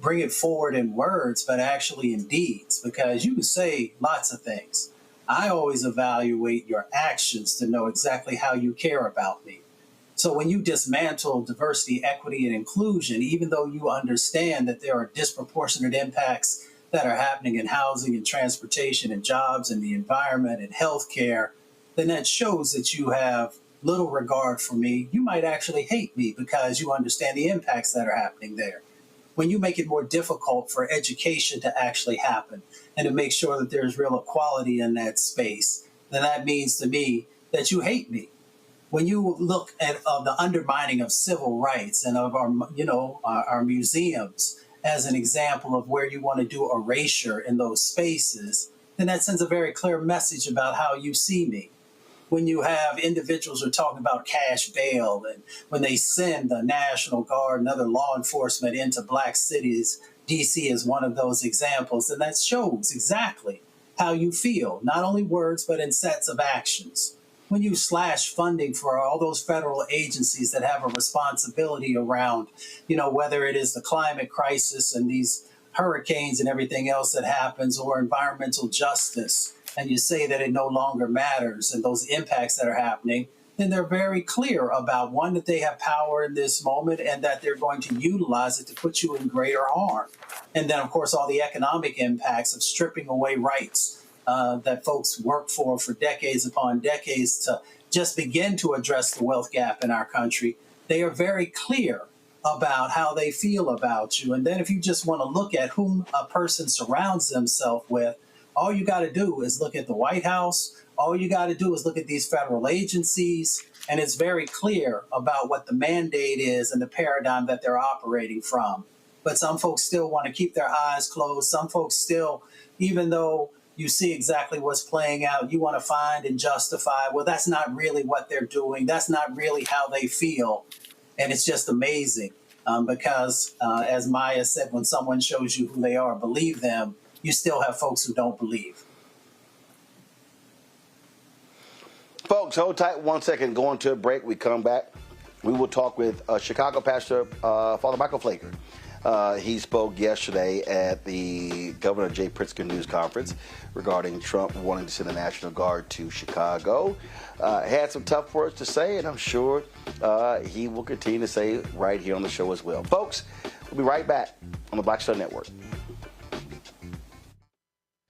bring it forward in words, but actually in deeds, because you can say lots of things. I always evaluate your actions to know exactly how you care about me. So when you dismantle diversity, equity, and inclusion, even though you understand that there are disproportionate impacts that are happening in housing and transportation and jobs and the environment and healthcare, then that shows that you have little regard for me. You might actually hate me because you understand the impacts that are happening there. When you make it more difficult for education to actually happen and to make sure that there's real equality in that space, then that means to me that you hate me. When you look at the undermining of civil rights and of our museums as an example of where you want to do erasure in those spaces, then that sends a very clear message about how you see me. When you have individuals who are talking about cash bail, and when they send the National Guard and other law enforcement into black cities, DC is one of those examples, and that shows exactly how you feel, not only words, but in sets of actions. When you slash funding for all those federal agencies that have a responsibility around, whether it is the climate crisis and these hurricanes and everything else that happens, or environmental justice, and you say that it no longer matters and those impacts that are happening, then they're very clear about, one, that they have power in this moment and that they're going to utilize it to put you in greater harm. And then, of course, all the economic impacts of stripping away rights that folks work for decades upon decades to just begin to address the wealth gap in our country. They are very clear about how they feel about you. And then if you just want to look at whom a person surrounds themselves with, all you got to do is look at the White House. All you got to do is look at these federal agencies. And it's very clear about what the mandate is and the paradigm that they're operating from. But some folks still want to keep their eyes closed. Some folks still, even though you see exactly what's playing out, you want to find and justify, well, that's not really what they're doing. That's not really how they feel. And it's just amazing because, as Maya said, when someone shows you who they are, believe them. You still have folks who don't believe. Folks, hold tight 1 second. Going to a break. We come back. We will talk with Chicago pastor, Father Michael Pfleger. He spoke yesterday at the Governor Jay Pritzker News Conference regarding Trump wanting to send the National Guard to Chicago. Had some tough words to say, and I'm sure he will continue to say it right here on the show as well. Folks, we'll be right back on the Black Star Network.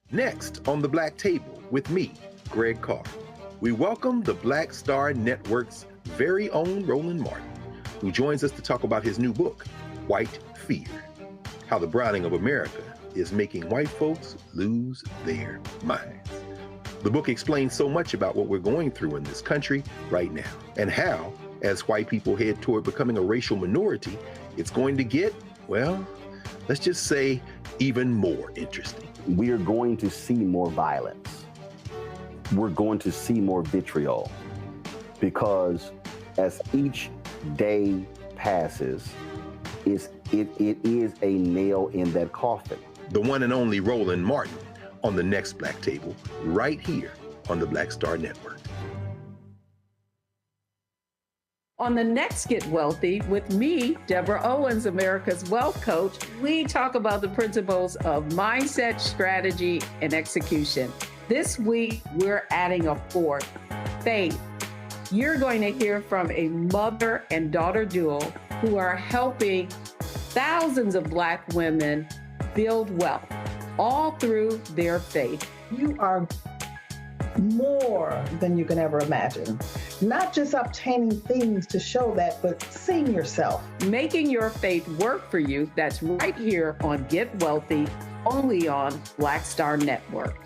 Next on the Black Table with me, Greg Carr, we welcome the Black Star Network's very own Roland Martin, who joins us to talk about his new book, White Fear, How the Browning of America is Making White Folks Lose Their Minds. The book explains so much about what we're going through in this country right now, and how, as white people head toward becoming a racial minority, it's going to get, well, let's just say, even more interesting. We are going to see more violence. We're going to see more vitriol because as each day passes, it is a nail in that coffin. The one and only Roland Martin on the next Black Table, right here on the Black Star Network. On the next Get Wealthy with me, Deborah Owens, America's Wealth Coach, we talk about the principles of mindset, strategy, and execution. This week, we're adding a fourth, faith. You're going to hear from a mother and daughter duo who are helping thousands of Black women build wealth, all through their faith. You are more than you can ever imagine. Not just obtaining things to show that, but seeing yourself. Making your faith work for you. That's right here on Get Wealthy, only on Black Star Network.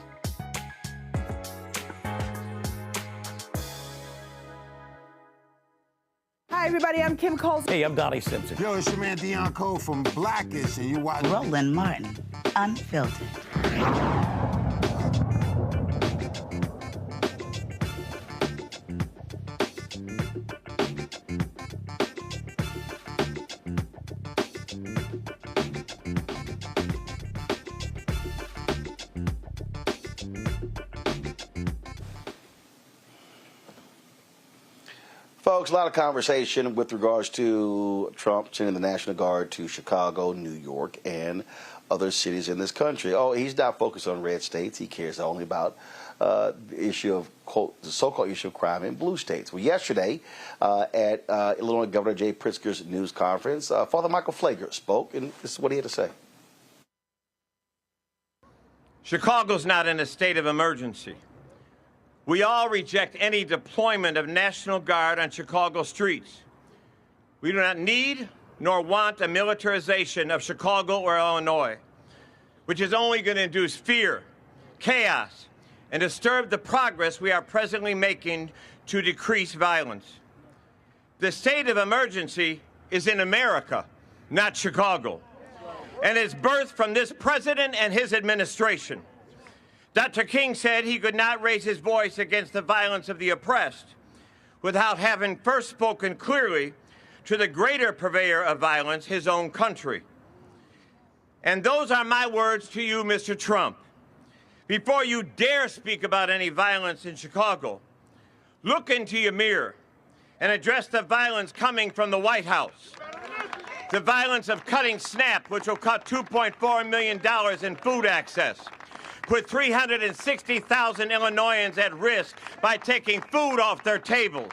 Hi, everybody. I'm Kim Coles. Hey, I'm Donnie Simpson. Yo, it's your man Deion Cole from Blackish, and you watch Roland Martin, Unfiltered. Folks, a lot of conversation with regards to Trump sending the National Guard to Chicago, New York, and other cities in this country. Oh, he's not focused on red states. He cares only about the issue of, quote, the so-called issue of crime in blue states. Well, yesterday at Illinois Governor Jay Pritzker's news conference, Father Michael Pfleger spoke, and this is what he had to say. Chicago's not in a state of emergency. We all reject any deployment of National Guard on Chicago streets. We do not need nor want a militarization of Chicago or Illinois, which is only going to induce fear, chaos, and disturb the progress we are presently making to decrease violence. The state of emergency is in America, not Chicago, and is birthed from this president and his administration. Dr. King said he could not raise his voice against the violence of the oppressed without having first spoken clearly to the greater purveyor of violence, his own country. And those are my words to you, Mr. Trump. Before you dare speak about any violence in Chicago, look into your mirror and address the violence coming from the White House. The violence of cutting SNAP, which will cut $2.4 million in food access. Put 360,000 Illinoisans at risk by taking food off their tables.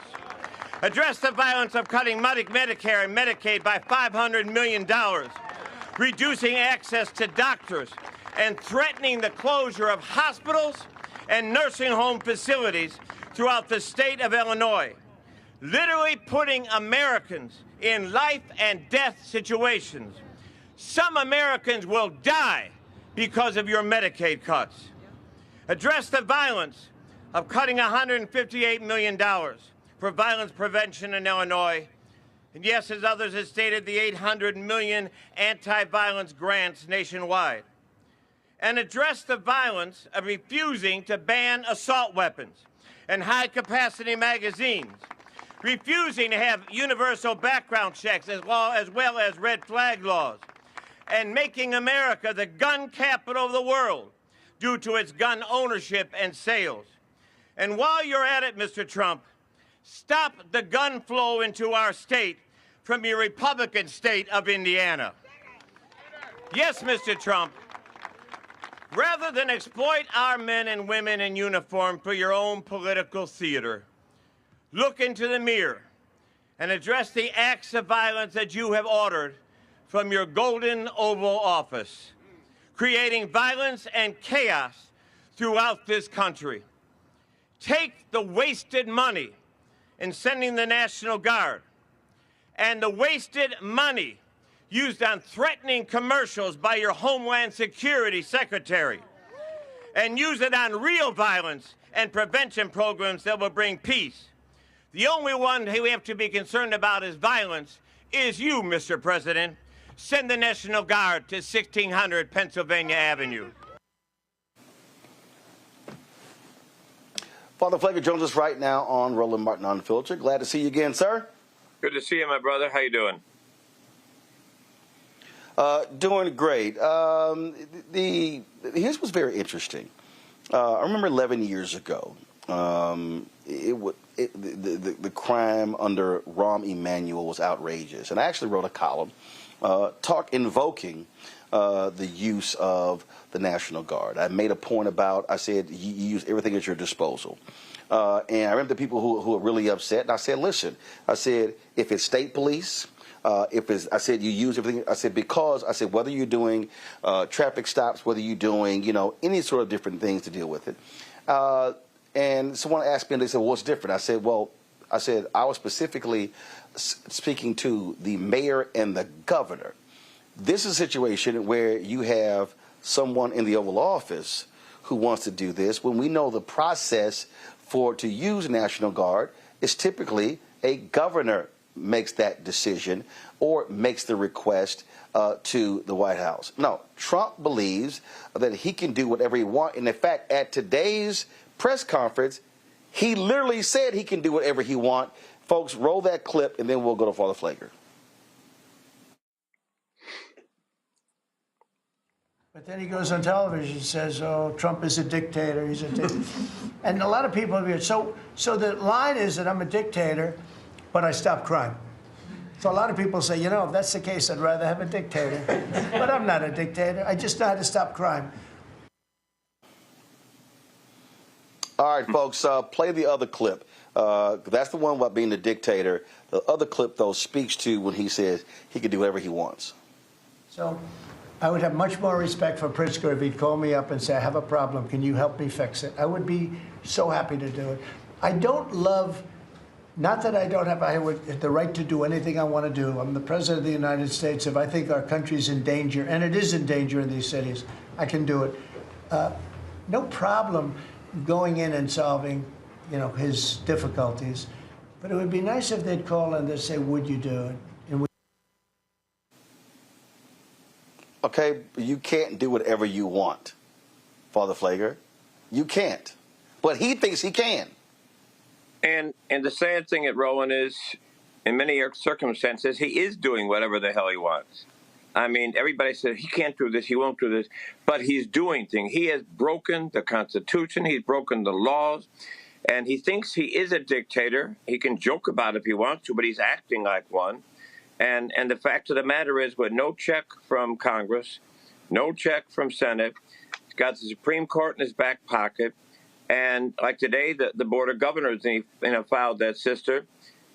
Address the violence of cutting Medicare and Medicaid by $500 million, reducing access to doctors, and threatening the closure of hospitals and nursing home facilities throughout the state of Illinois, literally putting Americans in life and death situations. Some Americans will die because of your Medicaid cuts. Address the violence of cutting $158 million for violence prevention in Illinois. And yes, as others have stated, the $800 million anti-violence grants nationwide. And address the violence of refusing to ban assault weapons and high-capacity magazines, refusing to have universal background checks as well as red flag laws, and making America the gun capital of the world due to its gun ownership and sales. And while you're at it, Mr. Trump, stop the gun flow into our state from your Republican state of Indiana. Yes, Mr. Trump, rather than exploit our men and women in uniform for your own political theater, look into the mirror and address the acts of violence that you have ordered from your golden Oval Office, creating violence and chaos throughout this country. Take the wasted money in sending the National Guard and the wasted money used on threatening commercials by your Homeland Security Secretary and use it on real violence and prevention programs that will bring peace. The only one who we have to be concerned about is violence is you, Mr. President. Send the National Guard to 1600 Pennsylvania Avenue. Father Pfleger joins us right now on Roland Martin Unfiltered. Glad to see you again, sir. Good to see you, my brother. How you doing? Doing great. Here's what's very interesting. I remember 11 years ago, the crime under Rahm Emanuel was outrageous. And I actually wrote a column invoking the use of the National Guard. I made a point about, I said, you use everything at your disposal. And I remember the people who were really upset. And I said, listen, I said, if it's state police, I said you use everything. I said because I said whether you're doing traffic stops, whether you're doing any sort of different things to deal with it. And someone asked me, and they said, well, what's different? I said I was specifically speaking to the mayor and the governor. This is a situation where you have someone in the Oval Office who wants to do this when we know the process to use National Guard is typically a governor makes that decision or makes the request to the White House. No, Trump believes that he can do whatever he wants. And in fact, at today's press conference, he literally said he can do whatever he wants. Folks, roll that clip, and then we'll go to Father Pfleger. But then he goes on television and says, oh, Trump is a dictator, he's a dictator. And a lot of people are so the line is that I'm a dictator, but I stop crime. So a lot of people say, if that's the case, I'd rather have a dictator. But I'm not a dictator. I just know how to stop crime. All right, folks, play the other clip. That's the one about being a dictator. The other clip, though, speaks to when he says he can do whatever he wants. So I would have much more respect for Pritzker if he'd call me up and say, I have a problem. Can you help me fix it? I would be so happy to do it. I don't love, not that I don't have the right to do anything I want to do. I'm the president of the United States. If I think our country's in danger, and it is in danger in these cities, I can do it. No problem going in and solving, his difficulties. But it would be nice if they'd call and they'd say, would you do it? Okay, you can't do whatever you want, Father Pfleger. You can't. But he thinks he can. And the sad thing at Roland is, in many circumstances, he is doing whatever the hell he wants. I mean, everybody says he can't do this, he won't do this, but he's doing things. He has broken the Constitution, he's broken the laws, and he thinks he is a dictator. He can joke about it if he wants to, but he's acting like one. And the fact of the matter is, with no check from Congress, no check from Senate, he's got the Supreme Court in his back pocket, and like today, the Board of Governors filed that sister,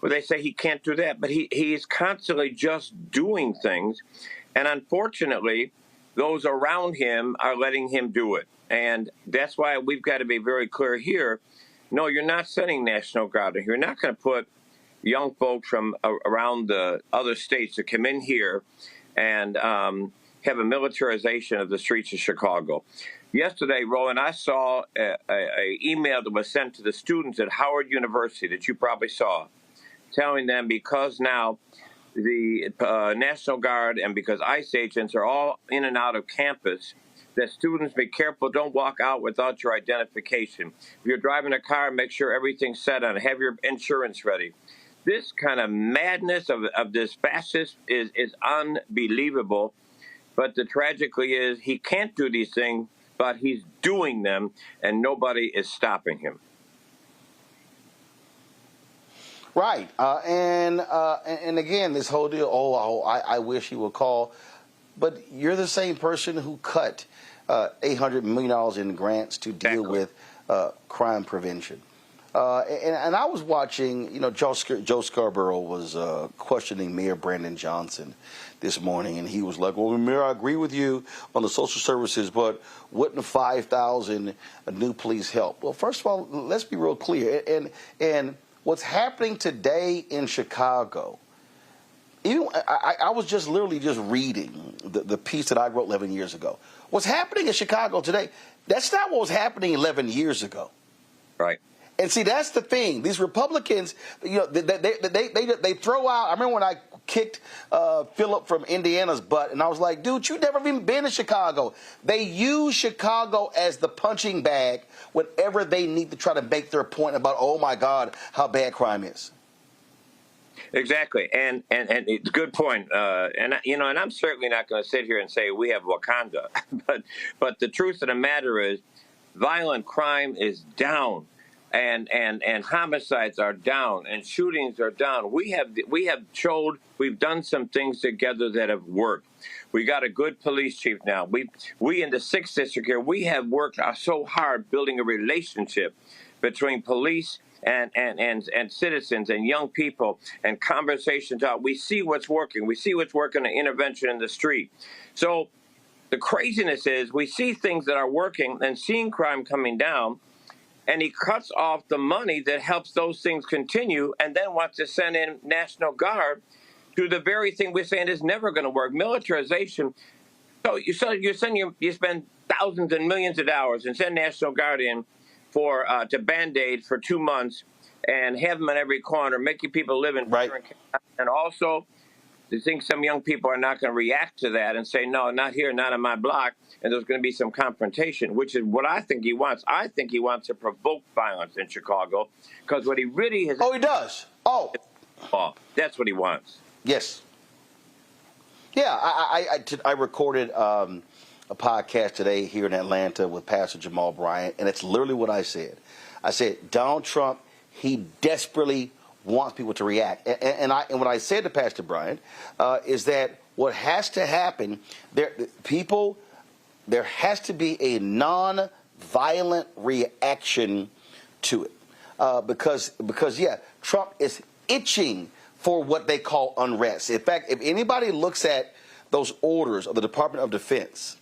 where they say he can't do that, but he's constantly just doing things. And unfortunately, those around him are letting him do it. And that's why we've got to be very clear here. No, you're not sending National Guard. You're not going to put young folks from around the other states to come in here and have a militarization of the streets of Chicago. Yesterday, Roland, I saw an email that was sent to the students at Howard University that you probably saw, telling them because now the National Guard and because ICE agents are all in and out of campus, that students be careful, don't walk out without your identification. If you're driving a car, make sure everything's set on, have your insurance ready. This kind of madness of this fascist is unbelievable. But the tragically is he can't do these things, but he's doing them, and nobody is stopping him. Right. And again, this whole deal, I wish he would call. But you're the same person who cut $800 million in grants to deal with crime prevention. And I was watching, Joe Scarborough was questioning Mayor Brandon Johnson this morning, and he was like, well, Mayor, I agree with you on the social services, but wouldn't 5,000 new police help? Well, first of all, let's be real clear. And what's happening today in Chicago, even I was just literally just reading the piece that I wrote 11 years ago. What's happening in Chicago today, that's not what was happening 11 years ago. Right. And see, that's the thing. These Republicans, they throw out. I remember when I kicked Philip from Indiana's butt, and I was like, dude, you never even been to Chicago. They use Chicago as the punching bag whenever they need to try to make their point about, oh my God, how bad crime is. Exactly, and it's a good point. And I'm certainly not going to sit here and say we have Wakanda, but the truth of the matter is, violent crime is down. And homicides are down, and shootings are down. We have showed we've done some things together that have worked. We got a good police chief now. We in the 6th district here, we have worked so hard building a relationship between police and citizens and young people and conversations out, we see what's working. We see what's working, the intervention in the street. So the craziness is we see things that are working and seeing crime coming down, and he cuts off the money that helps those things continue and then wants to send in National Guard to the very thing we're saying is never going to work, militarization. So you spend thousands and millions of dollars and send National Guard in for to Band-Aid for 2 months and have them in every corner, making people live in fear and chaos. And also, I think some young people are not going to react to that and say, no, not here, not on my block, and there's going to be some confrontation, which is what I think he wants. I think he wants to provoke violence in Chicago, because what he really has... Oh, he does? Oh. That's what he wants. Yes. Yeah, I recorded a podcast today here in Atlanta with Pastor Jamal Bryant, and it's literally what I said. I said, Donald Trump, he desperately wants people to react. And what I said to Pastor Bryant is that what has to happen, there has to be a non-violent reaction to it. Because Trump is itching for what they call unrest. In fact, if anybody looks at those orders of the Department of Defense,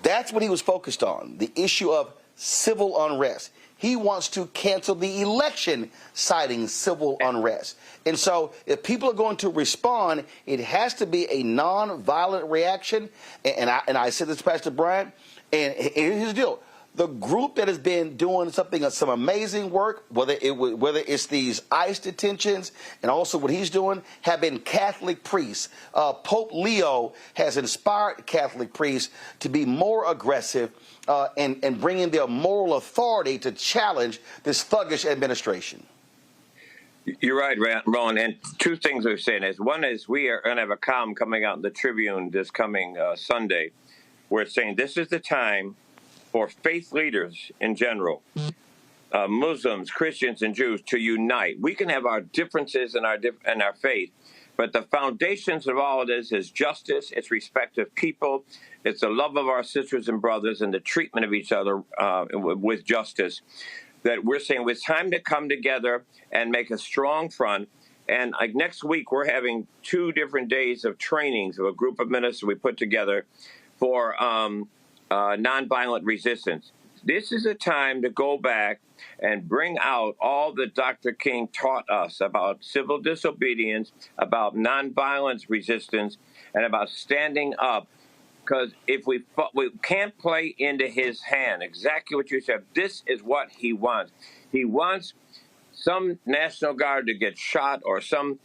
that's what he was focused on, the issue of civil unrest. He wants to cancel the election citing civil unrest. And so if people are going to respond, it has to be a non-violent reaction. And I said this to Pastor Bryant, and here's the deal. The group that has been doing some amazing work, whether it's these ICE detentions and also what he's doing, have been Catholic priests. Pope Leo has inspired Catholic priests to be more aggressive and bringing their moral authority to challenge this thuggish administration. You're right, Ron. And two things we're saying is, one is we are going to have a column coming out in the Tribune this coming Sunday, where it's saying this is the time for faith leaders in general, Muslims, Christians, and Jews to unite. We can have our differences in our faith, but the foundations of all of this is justice, it's respect of people, it's the love of our sisters and brothers, and the treatment of each other with justice. That we're saying it's time to come together and make a strong front. And like next week, we're having 2 different days of trainings of a group of ministers we put together for nonviolent resistance. This is a time to go back and bring out all that Dr. King taught us about civil disobedience, about nonviolence resistance, and about standing up. Because if we can't play into his hand, exactly what you said, this is what he wants. He wants some National Guard to get shot or some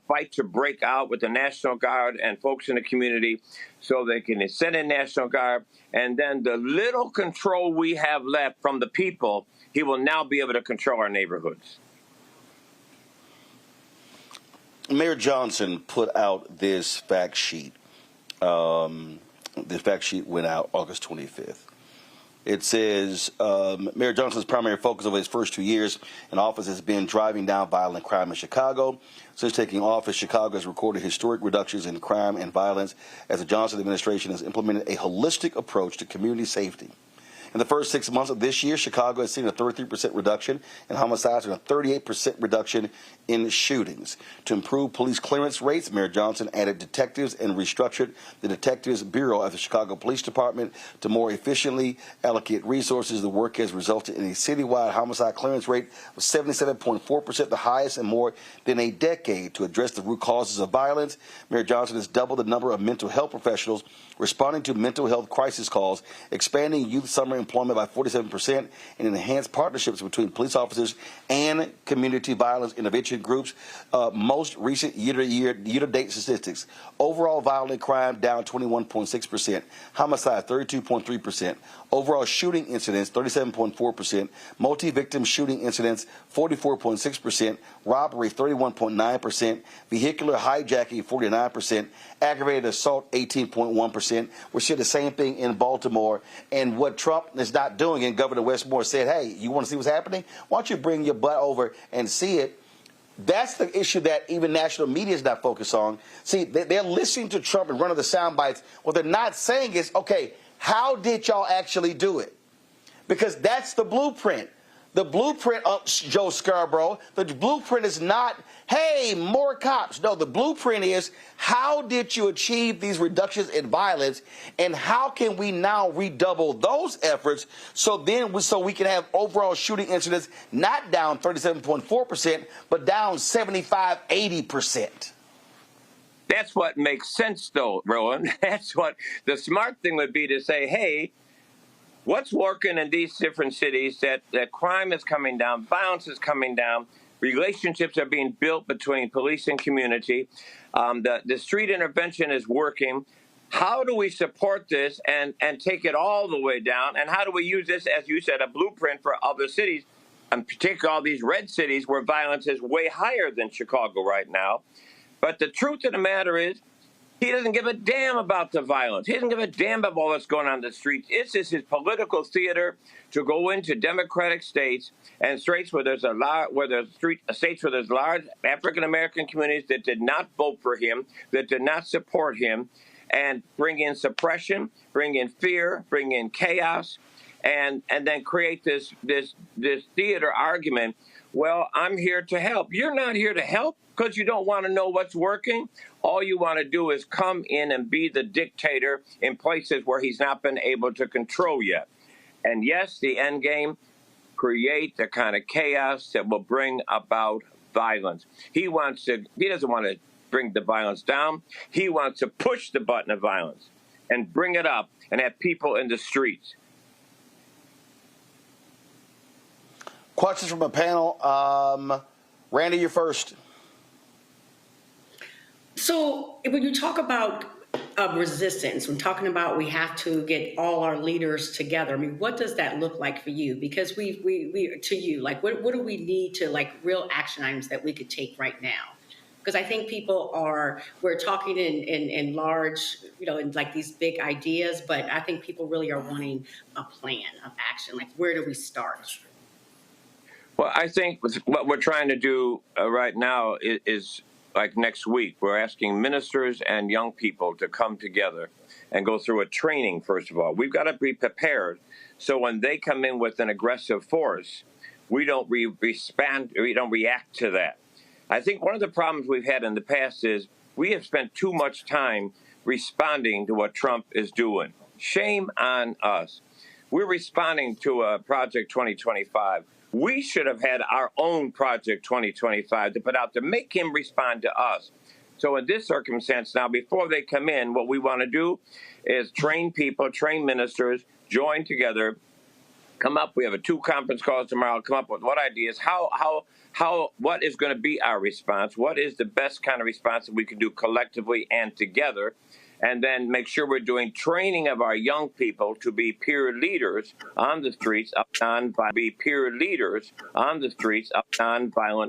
fight to break out with the National Guard and folks in the community so they can send in National Guard. And then the little control we have left from the people, he will now be able to control our neighborhoods. Mayor Johnson put out this fact sheet. This fact sheet went out August 25th. It says Mayor Johnson's primary focus over his first 2 years in office has been driving down violent crime in Chicago. Since taking office, Chicago has recorded historic reductions in crime and violence as the Johnson administration has implemented a holistic approach to community safety. In the first 6 months of this year, Chicago has seen a 33% reduction in homicides and a 38% reduction in shootings. To improve police clearance rates, Mayor Johnson added detectives and restructured the Detectives Bureau at the Chicago Police Department to more efficiently allocate resources. The work has resulted in a citywide homicide clearance rate of 77.4%, the highest in more than a decade. To address the root causes of violence, Mayor Johnson has doubled the number of mental health professionals responding to mental health crisis calls, expanding youth summer employment by 47%, and enhanced partnerships between police officers and community violence intervention groups. Most recent year-to-date statistics: overall violent crime down 21.6%, homicide 32.3%, overall shooting incidents 37.4%, multi-victim shooting incidents 44.6%, robbery 31.9%, vehicular hijacking 49%, aggravated assault 18.1%. We're seeing the same thing in Baltimore. And what Trump is not doing, and Governor Westmore said, hey, you want to see what's happening? Why don't you bring your butt over and see it? That's the issue that even national media is not focused on. See, they're listening to Trump and running the sound bites. What they're not saying is, okay, how did y'all actually do it? Because that's the blueprint. The blueprint, Joe Scarborough, the blueprint is not, hey, more cops. No, the blueprint is, how did you achieve these reductions in violence, and how can we now redouble those efforts so we can have overall shooting incidents not down 37.4%, but down 75, 80%. That's what makes sense, though, Rowan. That's what the smart thing would be, to say, hey, what's working in these different cities, that crime is coming down, violence is coming down, relationships are being built between police and community, the street intervention is working. How do we support this and take it all the way down? And how do we use this, as you said, a blueprint for other cities, and particularly all these red cities where violence is way higher than Chicago right now? But the truth of the matter is, he doesn't give a damn about the violence. He doesn't give a damn about what's going on in the streets. It's just his political theater to go into Democratic states and states where there's states where there's large African American communities that did not vote for him, that did not support him, and bring in suppression, bring in fear, bring in chaos, and then create this theater argument. Well, I'm here to help. You're not here to help because you don't want to know what's working. All you want to do is come in and be the dictator in places where he's not been able to control yet. And yes, the end game, create the kind of chaos that will bring about violence. He doesn't want to bring the violence down. He wants to push the button of violence and bring it up and have people in the streets. Questions from a panel. Randy, you're first. So when you talk about resistance, when talking about we have to get all our leaders together, I mean, what does that look like for you? Because we to you, like, what do we need to, like, real action items that we could take right now? Because I think we're talking in large, in like these big ideas, but I think people really are wanting a plan of action. Like, where do we start? Well, I think what we're trying to do right now is like next week, we're asking ministers and young people to come together and go through a training, first of all. We've got to be prepared so when they come in with an aggressive force, we don't react to that. I think one of the problems we've had in the past is we have spent too much time responding to what Trump is doing. Shame on us. We're responding to a Project 2025. We should have had our own Project 2025 to put out to make him respond to us. So in this circumstance now, before they come in, what we want to do is train people, train ministers, join together, come up. We have 2 conference calls tomorrow. Come up with what ideas, what is going to be our response? What is the best kind of response that we can do collectively and together? And then make sure we're doing training of our young people to be peer leaders on the streets of nonviolent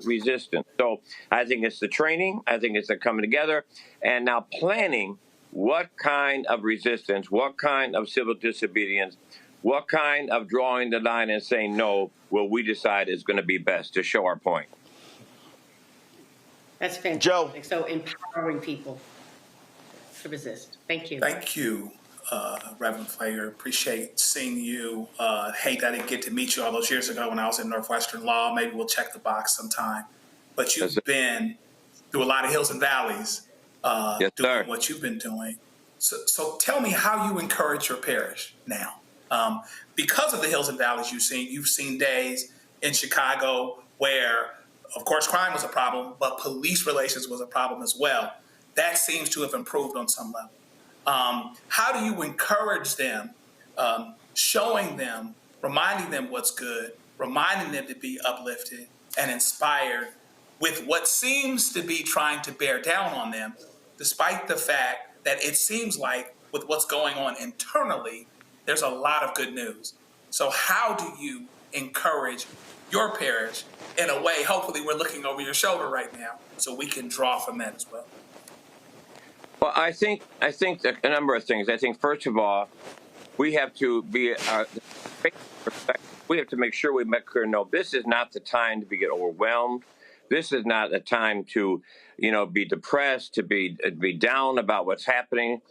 resistance. So I think it's the training. I think it's the coming together and now planning what kind of resistance, what kind of civil disobedience, what kind of drawing the line and saying no will we decide is going to be best to show our point. That's fantastic. Joe. So empowering people to resist. Thank you. Thank you, Reverend Pfleger. Appreciate seeing you. Hate I didn't get to meet you all those years ago when I was in Northwestern Law. Maybe we'll check the box sometime. But you've been through a lot of hills and valleys doing what you've been doing. So tell me how you encourage your parish now. Because of the hills and valleys you've seen days in Chicago where, of course, crime was a problem, but police relations was a problem as well. That seems to have improved on some level. How do you encourage them, showing them, reminding them what's good, reminding them to be uplifted and inspired with what seems to be trying to bear down on them, despite the fact that it seems like with what's going on internally, there's a lot of good news. So how do you encourage your parish in a way, hopefully we're looking over your shoulder right now, so we can draw from that as well? Well, I think a number of things. I think, first of all, we have to we have to make sure we make clear, no, this is not the time to get overwhelmed. This is not a time to, be depressed, to be down about what's happening.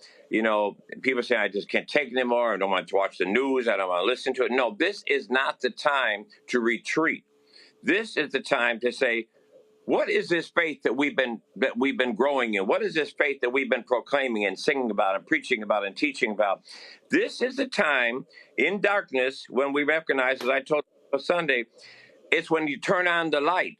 people say, I just can't take it anymore. I don't want to watch the news. I don't want to listen to it. No, this is not the time to retreat. This is the time to say, what is this faith that we've been growing in? What is this faith that we've been proclaiming and singing about and preaching about and teaching about? This is the time in darkness when we recognize, as I told you Sunday, it's when you turn on the light.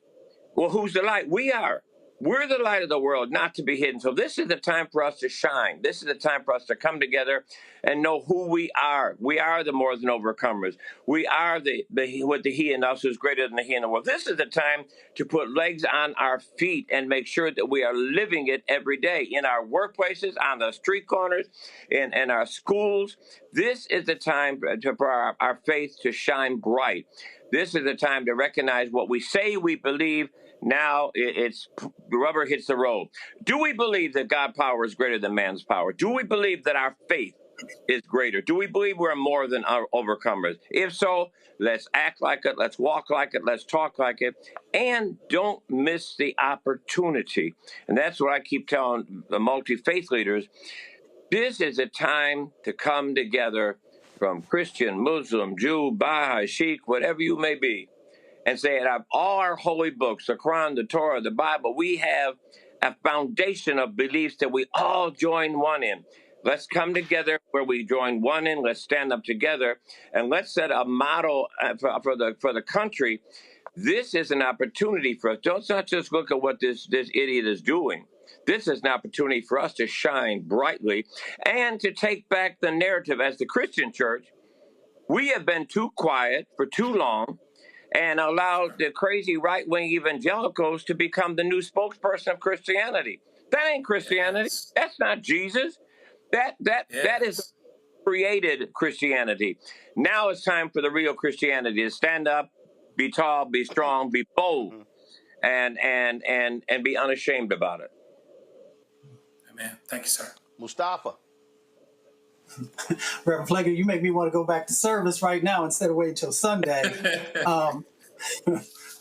Well, who's the light? We are. We're the light of the world, not to be hidden. So this is the time for us to shine. This is the time for us to come together and know who we are. We are the more than overcomers. We are the he in us who's greater than the he in the world. This is the time to put legs on our feet and make sure that we are living it every day in our workplaces, on the street corners, in our schools. This is the time for our faith to shine bright. This is the time to recognize what we say we believe. Now it's the rubber hits the road. Do we believe that God's power is greater than man's power? Do we believe that our faith is greater? Do we believe we're more than our overcomers? If so, let's act like it. Let's walk like it. Let's talk like it. And don't miss the opportunity. And that's what I keep telling the multi-faith leaders. This is a time to come together from Christian, Muslim, Jew, Baha'i, Sikh, whatever you may be, and say, out of all our holy books, the Quran, the Torah, the Bible, we have a foundation of beliefs that we all join one in. Let's come together where we join one in. Let's stand up together, and let's set a model for the country. This is an opportunity for us. Don't not just look at what this idiot is doing. This is an opportunity for us to shine brightly and to take back the narrative. As the Christian church, we have been too quiet for too long and allowed the crazy right-wing evangelicals to become the new spokesperson of Christianity. That ain't Christianity. That's not Jesus. That is created Christianity. Now it's time for the real Christianity to stand up, be tall, be strong, be bold, and be unashamed about it. Amen. Thank you, sir. Mustafa. Reverend Pfleger, you make me want to go back to service right now instead of waiting until Sunday. I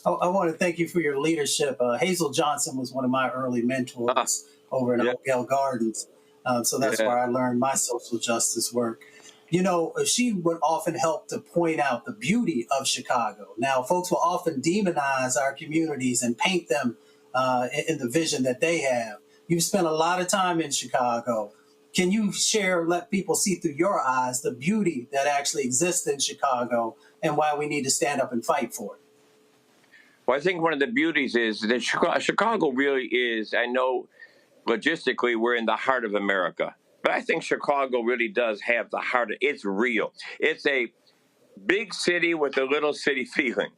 want to thank you for your leadership. Hazel Johnson was one of my early mentors over in Oakdale Gardens. So that's where I learned my social justice work. She would often help to point out the beauty of Chicago. Now, folks will often demonize our communities and paint them in the vision that they have. You've spent a lot of time in Chicago. Can you let people see through your eyes the beauty that actually exists in Chicago and why we need to stand up and fight for it? Well, I think one of the beauties is that Chicago really is, I know logistically we're in the heart of America, but I think Chicago really does have the heart. It's real. It's a big city with a little city feeling.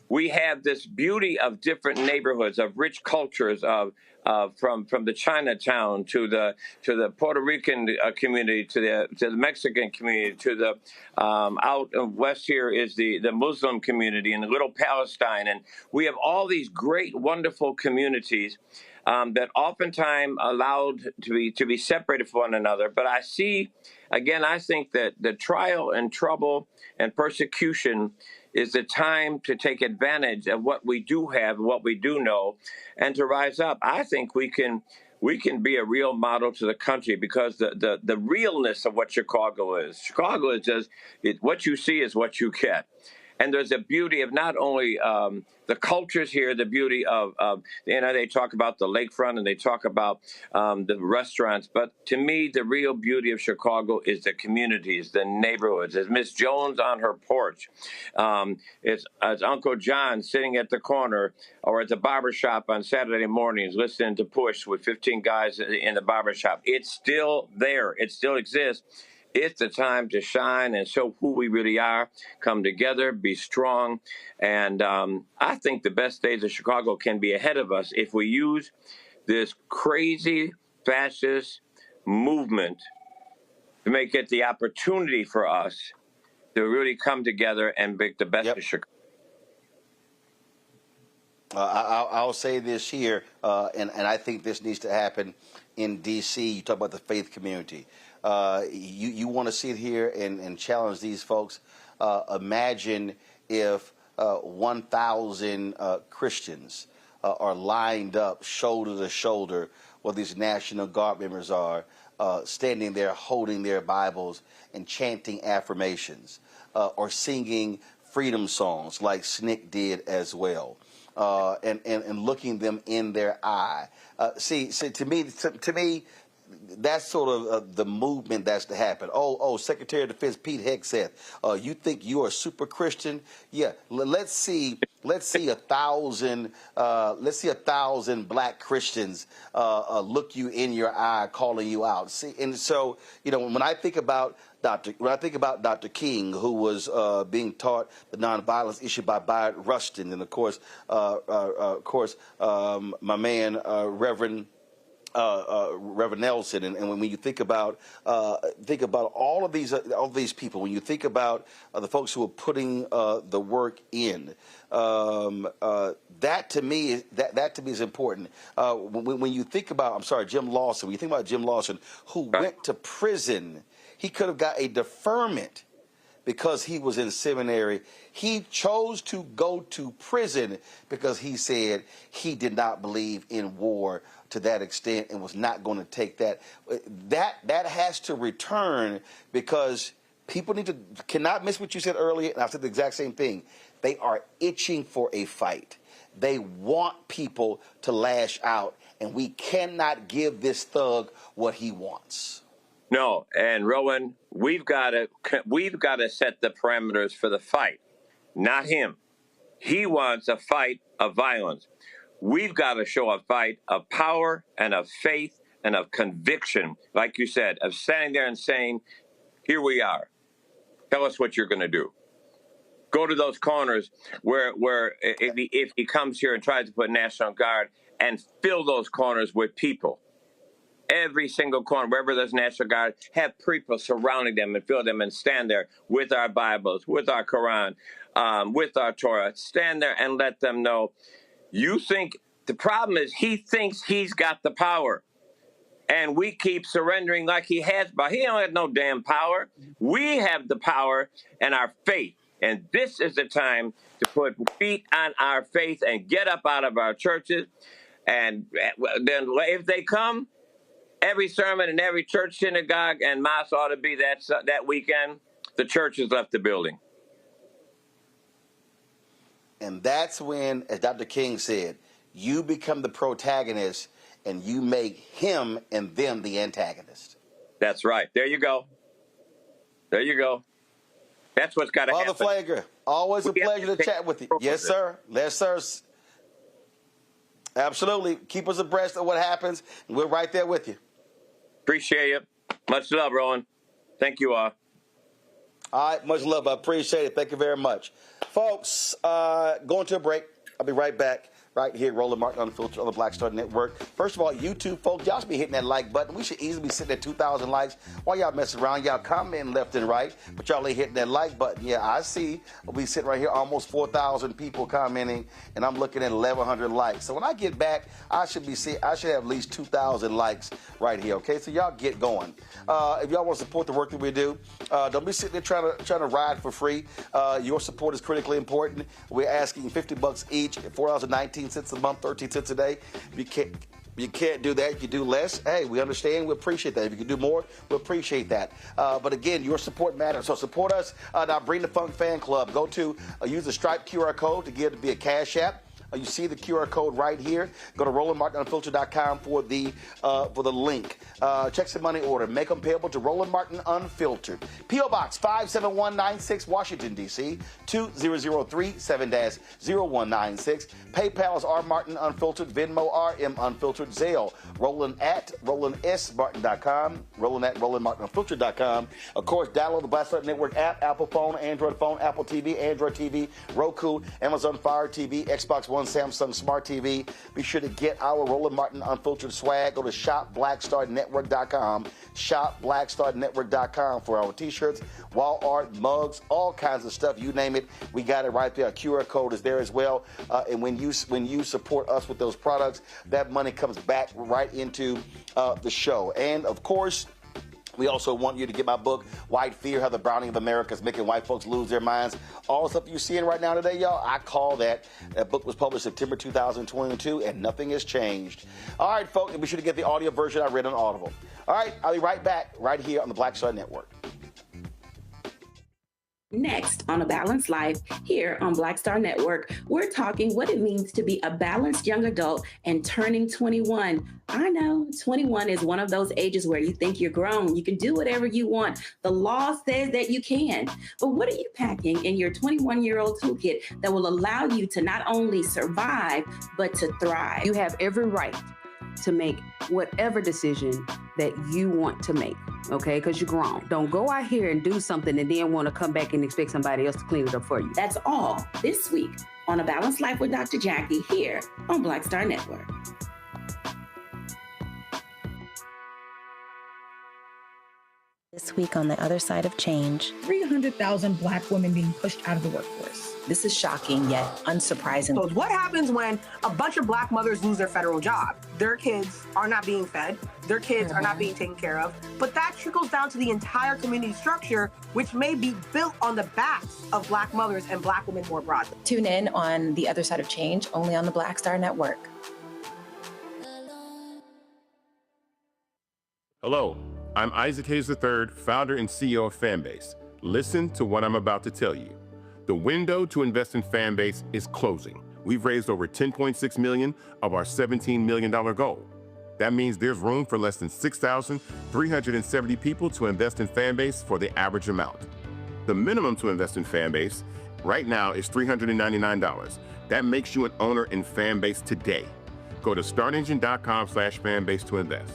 We have this beauty of different neighborhoods, of rich cultures, from the Chinatown to the Puerto Rican community to the Mexican community to the out west here is the Muslim community and the Little Palestine, and we have all these great, wonderful communities that oftentimes allowed to be separated from one another. But I think that the trial and trouble and persecution is the time to take advantage of what we do have, what we do know, and to rise up. I think we can be a real model to the country because the realness of what Chicago is. Chicago is just what you see is what you get. And there's a beauty of not only the cultures here, the beauty of they talk about the lakefront and they talk about the restaurants. But to me, the real beauty of Chicago is the communities, the neighborhoods. It's Miss Jones on her porch. It's Uncle John sitting at the corner or at the barbershop on Saturday mornings listening to Push with 15 guys in the barbershop. It's still there. It still exists. It's the time to shine and show who we really are, come together, be strong. And I think the best days of Chicago can be ahead of us if we use this crazy fascist movement to make it the opportunity for us to really come together and make the best of Chicago. I'll say this here, and I think this needs to happen in D.C. You talk about the faith community. You want to sit here and challenge these folks. Imagine if 1,000 Christians are lined up shoulder to shoulder where these National Guard members are standing there holding their Bibles and chanting affirmations, or singing freedom songs like Snick did as well, and looking them in their eye. See, to me, that's sort of the movement that's to happen. Secretary of Defense Pete Hegseth, you think you are a super Christian? Yeah, let's see 1,000 black Christians look you in your eye, calling you out. See, and so when I think about Dr. King, who was being taught the nonviolence issue by Bayard Rustin, and of course, my man Reverend Nelson, and when you think about all of these people, when you think about the folks who are putting the work in, that to me is important. When you think about, Jim Lawson. When you think about Jim Lawson, who went to prison, he could have got a deferment because he was in seminary. He chose to go to prison because he said he did not believe in war to that extent and was not going to take that. That has to return, because people cannot miss what you said earlier, and I said the exact same thing. They are itching for a fight. They want people to lash out, and we cannot give this thug what he wants. No, and Rowan, we've got to set the parameters for the fight, not him. He wants a fight of violence. We've got to show a fight of power and of faith and of conviction, like you said, of standing there and saying, here we are. Tell us what you're going to do. Go to those corners where if he comes here and tries to put National Guard, and fill those corners with people. Every single corner, wherever there's National Guard, have people surrounding them and fill them and stand there with our Bibles, with our Quran, with our Torah. Stand there and let them know. You think the problem is he thinks he's got the power, and we keep surrendering like he has, but he don't have no damn power. We have the power and our faith, and this is the time to put feet on our faith and get up out of our churches. And then if they come, every sermon in every church, synagogue, and mosque ought to be that weekend. The church has left the building. And that's when, as Dr. King said, you become the protagonist and you make him and them the antagonist. That's right. There you go. There you go. That's what's got to happen. Father Pfleger, always a pleasure to chat with you. Yes, sir. Yes, sir. Absolutely. Keep us abreast of what happens, and we're right there with you. Appreciate you. Much love, Rowan. Thank you all. All right, much love. I appreciate it. Thank you very much. Folks, going to a break. I'll be right back. Right here, Roland Martin Unfiltered on the Black Star Network. First of all, YouTube folks, y'all should be hitting that like button. We should easily be sitting at 2,000 likes. While y'all messing around, y'all commenting left and right, but y'all ain't hitting that like button. Yeah, I see. We sitting right here, almost 4,000 people commenting, and I'm looking at 1,100 likes. So when I get back, I should have at least 2,000 likes right here. Okay, so y'all get going. If y'all want to support the work that we do, don't be sitting there trying to ride for free. Your support is critically important. We're asking $50 each, $4.19 a month, 13 cents a day. You can't do that. You do less. Hey, we understand. We appreciate that. If you can do more, we appreciate that. But again, your support matters. So support us. Now bring the Funk Fan Club. Go to use the Stripe QR code to give it via Cash App. You see the QR code right here. Go to RolandMartinUnfiltered.com for the link. Checks and money order. Make them payable to Roland Martin Unfiltered. P.O. Box 57196, Washington, D.C. 20037-0196. PayPal is RMartinUnfiltered. Venmo RM Unfiltered. Zelle Roland@RolandSMartin.com. Roland@RolandMartinUnfiltered.com. Of course, download the Black Star Network app. Apple phone, Android phone, Apple TV, Android TV, Roku, Amazon Fire TV, Xbox One, Samsung Smart TV. Be sure to get our Roland Martin Unfiltered swag. Go to shopblackstarnetwork.com. Shopblackstarnetwork.com for our t-shirts, wall art, mugs, all kinds of stuff. You name it, we got it right there. Our QR code is there as well. And when you support us with those products, that money comes back right into the show. And of course, we also want you to get my book, White Fear, How the Browning of America is Making White Folks Lose Their Minds. All the stuff you're seeing right now today, y'all, I call that. That book was published September 2022, and nothing has changed. All right, folks, be sure to get the audio version I read on Audible. All right, I'll be right back right here on the Black Star Network. Next on A Balanced Life, here on Black Star Network, we're talking what it means to be a balanced young adult and turning 21. I know 21 is one of those ages where you think you're grown. You can do whatever you want. The law says that you can. But what are you packing in your 21-year-old toolkit that will allow you to not only survive, but to thrive? You have every right to make whatever decision that you want to make, okay? Because you're grown. Don't go out here and do something and then want to come back and expect somebody else to clean it up for you. That's all this week on A Balanced Life with Dr. Jackie here on Black Star Network. This week on the other side of change. 300,000 Black women being pushed out of the workforce. This is shocking yet unsurprising. So what happens when a bunch of Black mothers lose their federal job? Their kids are not being fed. Their kids are not being taken care of. But that trickles down to the entire community structure, which may be built on the backs of Black mothers and Black women more broadly. Tune in on The Other Side of Change, only on the Black Star Network. Hello, I'm Isaac Hayes III, founder and CEO of Fanbase. Listen to what I'm about to tell you. The window to invest in Fanbase is closing. We've raised over $10.6 million of our $17 million goal. That means there's room for less than 6,370 people to invest in Fanbase for the average amount. The minimum to invest in Fanbase right now is $399. That makes you an owner in Fanbase today. Go to startengine.com/fanbase to invest.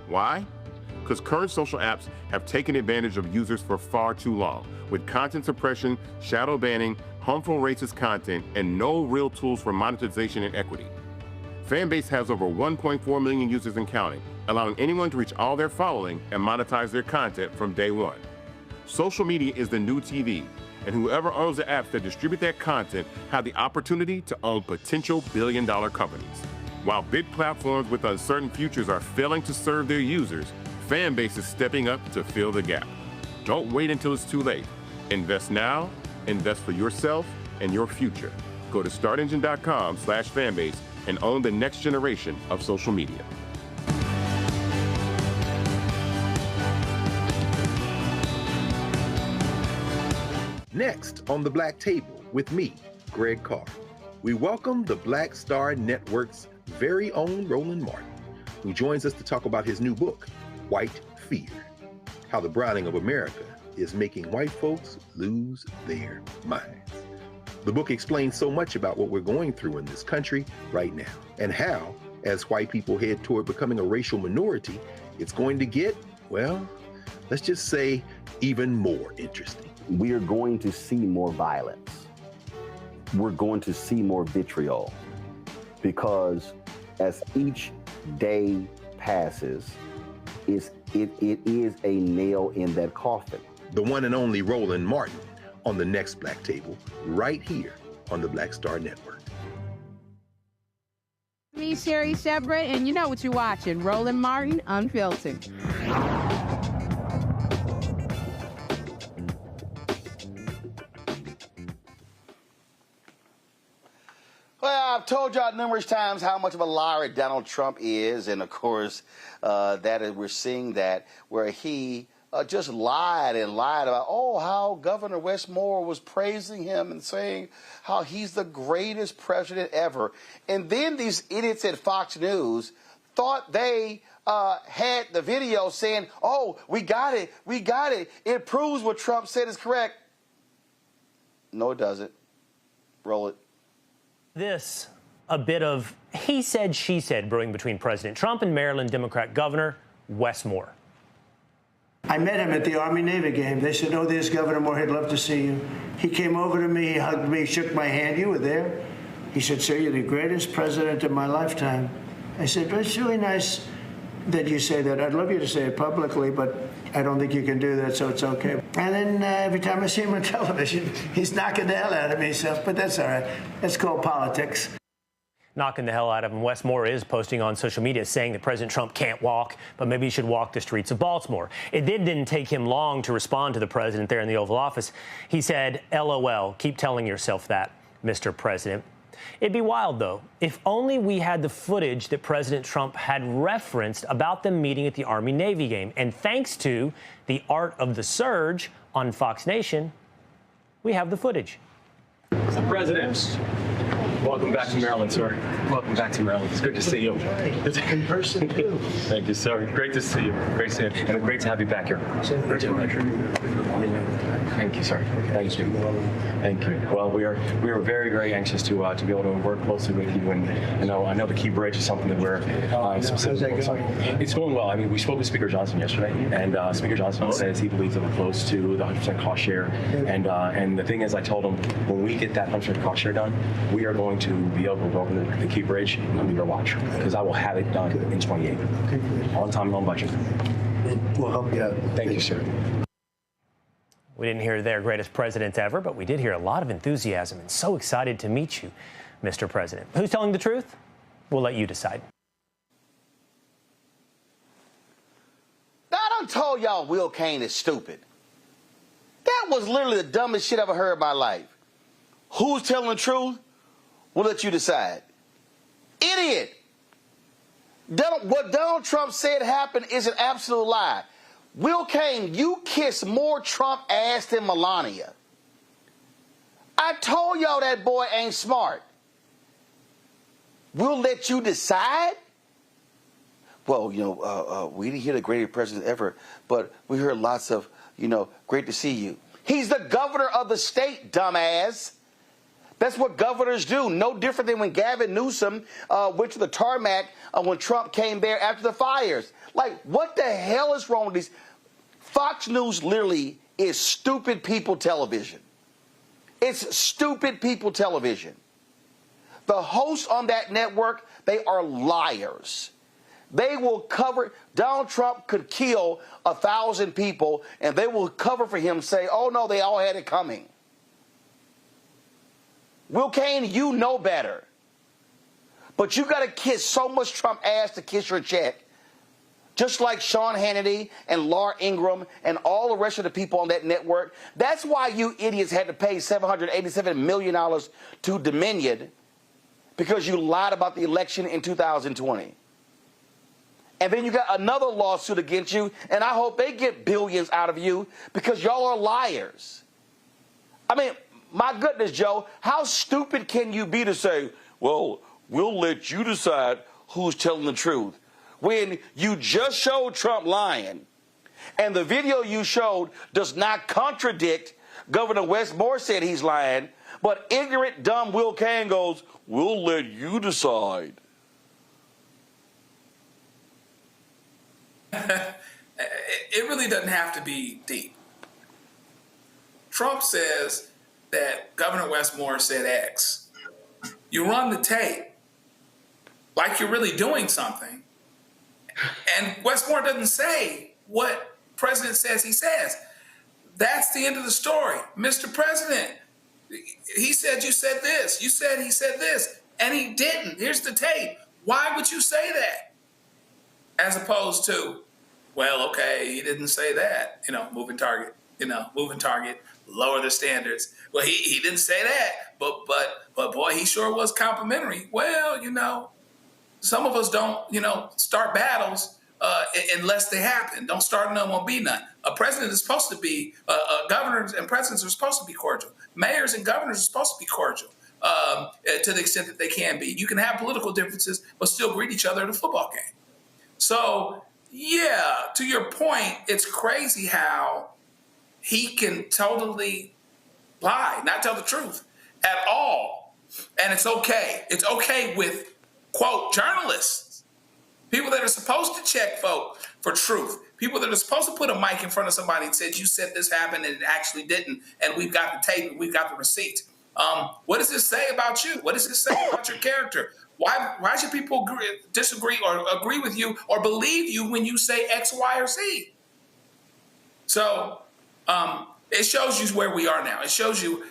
Why? Because current social apps have taken advantage of users for far too long, with content suppression, shadow banning, harmful racist content, and no real tools for monetization and equity. Fanbase has over 1.4 million users and counting, allowing anyone to reach all their following and monetize their content from day one. Social media is the new TV, and whoever owns the apps that distribute that content have the opportunity to own potential billion-dollar companies. While big platforms with uncertain futures are failing to serve their users, Fanbase is stepping up to fill the gap. Don't wait until it's too late. Invest now, invest for yourself and your future. Go to startengine.com/fanbase and own the next generation of social media. Next on the Black Table with me, Greg Carr, we welcome the Black Star Network's very own Roland Martin, who joins us to talk about his new book, White Fear, how the browning of America is making white folks lose their minds. The book explains so much about what we're going through in this country right now, and how, as white people head toward becoming a racial minority, it's going to get, well, let's just say, even more interesting. We are going to see more violence. We're going to see more vitriol, because as each day passes, it is a nail in that coffin. The one and only Roland Martin on the next Black Table, right here on the Black Star Network. Me, Sherry Shepard, and you know what you're watching, Roland Martin Unfiltered. Well, I've told y'all numerous times how much of a liar Donald Trump is, and of course, we're seeing that where he just lied about, how Governor Wes Moore was praising him and saying how he's the greatest president ever. And then these idiots at Fox News thought they had the video saying, we got it. It proves what Trump said is correct. No, it doesn't. Roll it. This, a bit of he said, she said brewing between President Trump and Maryland Democrat Governor Wes Moore. I met him at the Army-Navy game. They said, there's Governor Moore. He'd love to see you. He came over to me, he hugged me, shook my hand. You were there. He said, sir, you're the greatest president of my lifetime. I said, it's really nice that you say that. I'd love you to say it publicly, but I don't think you can do that, so it's okay. And then every time I see him on television, he's knocking the hell out of me, but that's all right. That's called politics. Knocking the hell out of him. Wes Moore is posting on social media saying that President Trump can't walk, but maybe he should walk the streets of Baltimore. It didn't take him long to respond to the president there in the Oval Office. He said, LOL, keep telling yourself that, Mr. President. It'd be wild, though, if only we had the footage that President Trump had referenced about them meeting at the Army-Navy game. And thanks to the Art of the Surge on Fox Nation, we have the footage. Mr. President, welcome back to Maryland, sir. Welcome back to Maryland. It's good to see you. In person, too. Thank you, sir. Great to see you. Great to see you. And great to have you back here. Thank you, sir. Thank you. Thank you. Well, we are very, very anxious to be able to work closely with you. And I know the Key Bridge is something that we're specifically. It's going well. I mean, we spoke with Speaker Johnson yesterday, and Speaker Johnson says he believes that we're close to the 100% cost share. And the thing is, I told him when we get that 100% cost share done, we are going to be able to go over the Key Bridge under your watch, because I will have it done in 28. On time and on budget. We'll help you out. Thank you, sir. We didn't hear their greatest president ever, but we did hear a lot of enthusiasm and so excited to meet you, Mr. President. Who's telling the truth? We'll let you decide. Now, I done told y'all Will Cain is stupid. That was literally the dumbest shit I ever heard in my life. Who's telling the truth? We'll let you decide. Idiot! What Donald Trump said happened is an absolute lie. Will Cain, you kiss more Trump ass than Melania. I told y'all that boy ain't smart. We'll let you decide? Well, we didn't hear the greatest president ever, but we heard lots of, great to see you. He's the governor of the state, dumbass. That's what governors do. No different than when Gavin Newsom went to the tarmac when Trump came there after the fires. Like, what the hell is wrong with these? Fox News literally is stupid people television. It's stupid people television. The hosts on that network, they are liars. They will cover. Donald Trump could kill 1,000 people, and they will cover for him, say, oh, no, they all had it coming. Will Cain, you know better. But you got to kiss so much Trump ass to kiss your check. Just like Sean Hannity and Laura Ingraham and all the rest of the people on that network. That's why you idiots had to pay $787 million to Dominion, because you lied about the election in 2020. And then you got another lawsuit against you, and I hope they get billions out of you, because y'all are liars. I mean, my goodness, Joe, how stupid can you be to say, well, we'll let you decide who's telling the truth, when you just showed Trump lying, and the video you showed does not contradict Governor Westmore said he's lying, but ignorant, dumb Will Cain goes, we'll let you decide. It really doesn't have to be deep. Trump says that Governor Westmore said X. You run the tape like you're really doing something, and Westmore doesn't say what President says he says. That's the end of the story. Mr. President, he said you said this. You said he said this, and he didn't. Here's the tape. Why would you say that? As opposed to, well, okay, he didn't say that. Moving target. Moving target. Lower the standards. Well, he didn't say that, but boy, he sure was complimentary. Well, some of us don't, start battles unless they happen. Don't start none, won't be none. A president is supposed to be, governors and presidents are supposed to be cordial. Mayors and governors are supposed to be cordial to the extent that they can be. You can have political differences, but still greet each other at a football game. So, yeah, to your point, it's crazy how he can totally lie, not tell the truth at all. And it's okay. It's okay with, quote, journalists, people that are supposed to check folk for truth, people that are supposed to put a mic in front of somebody and said, you said this happened and it actually didn't, and we've got the tape and we've got the receipt. What does this say about you? What does this say about your character? Why should people disagree or agree with you or believe you when you say X, Y, or Z? So it shows you where we are now. It shows you,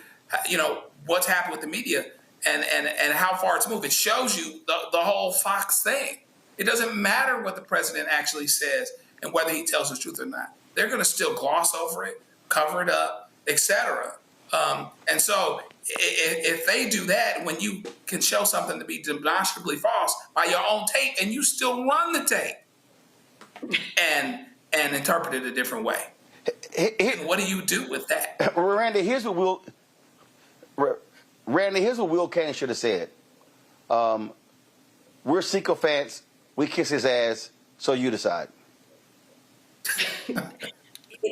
what's happened with the media and how far it's moved. It shows you the whole Fox thing. It doesn't matter what the president actually says and whether he tells the truth or not. They're going to still gloss over it, cover it up, etc. And so if they do that, when you can show something to be demonstrably false by your own tape, and you still run the tape and interpret it a different way, what do you do with that? Randy, here's what Will Kane should have said. We're sycophants. We kiss his ass. So you decide.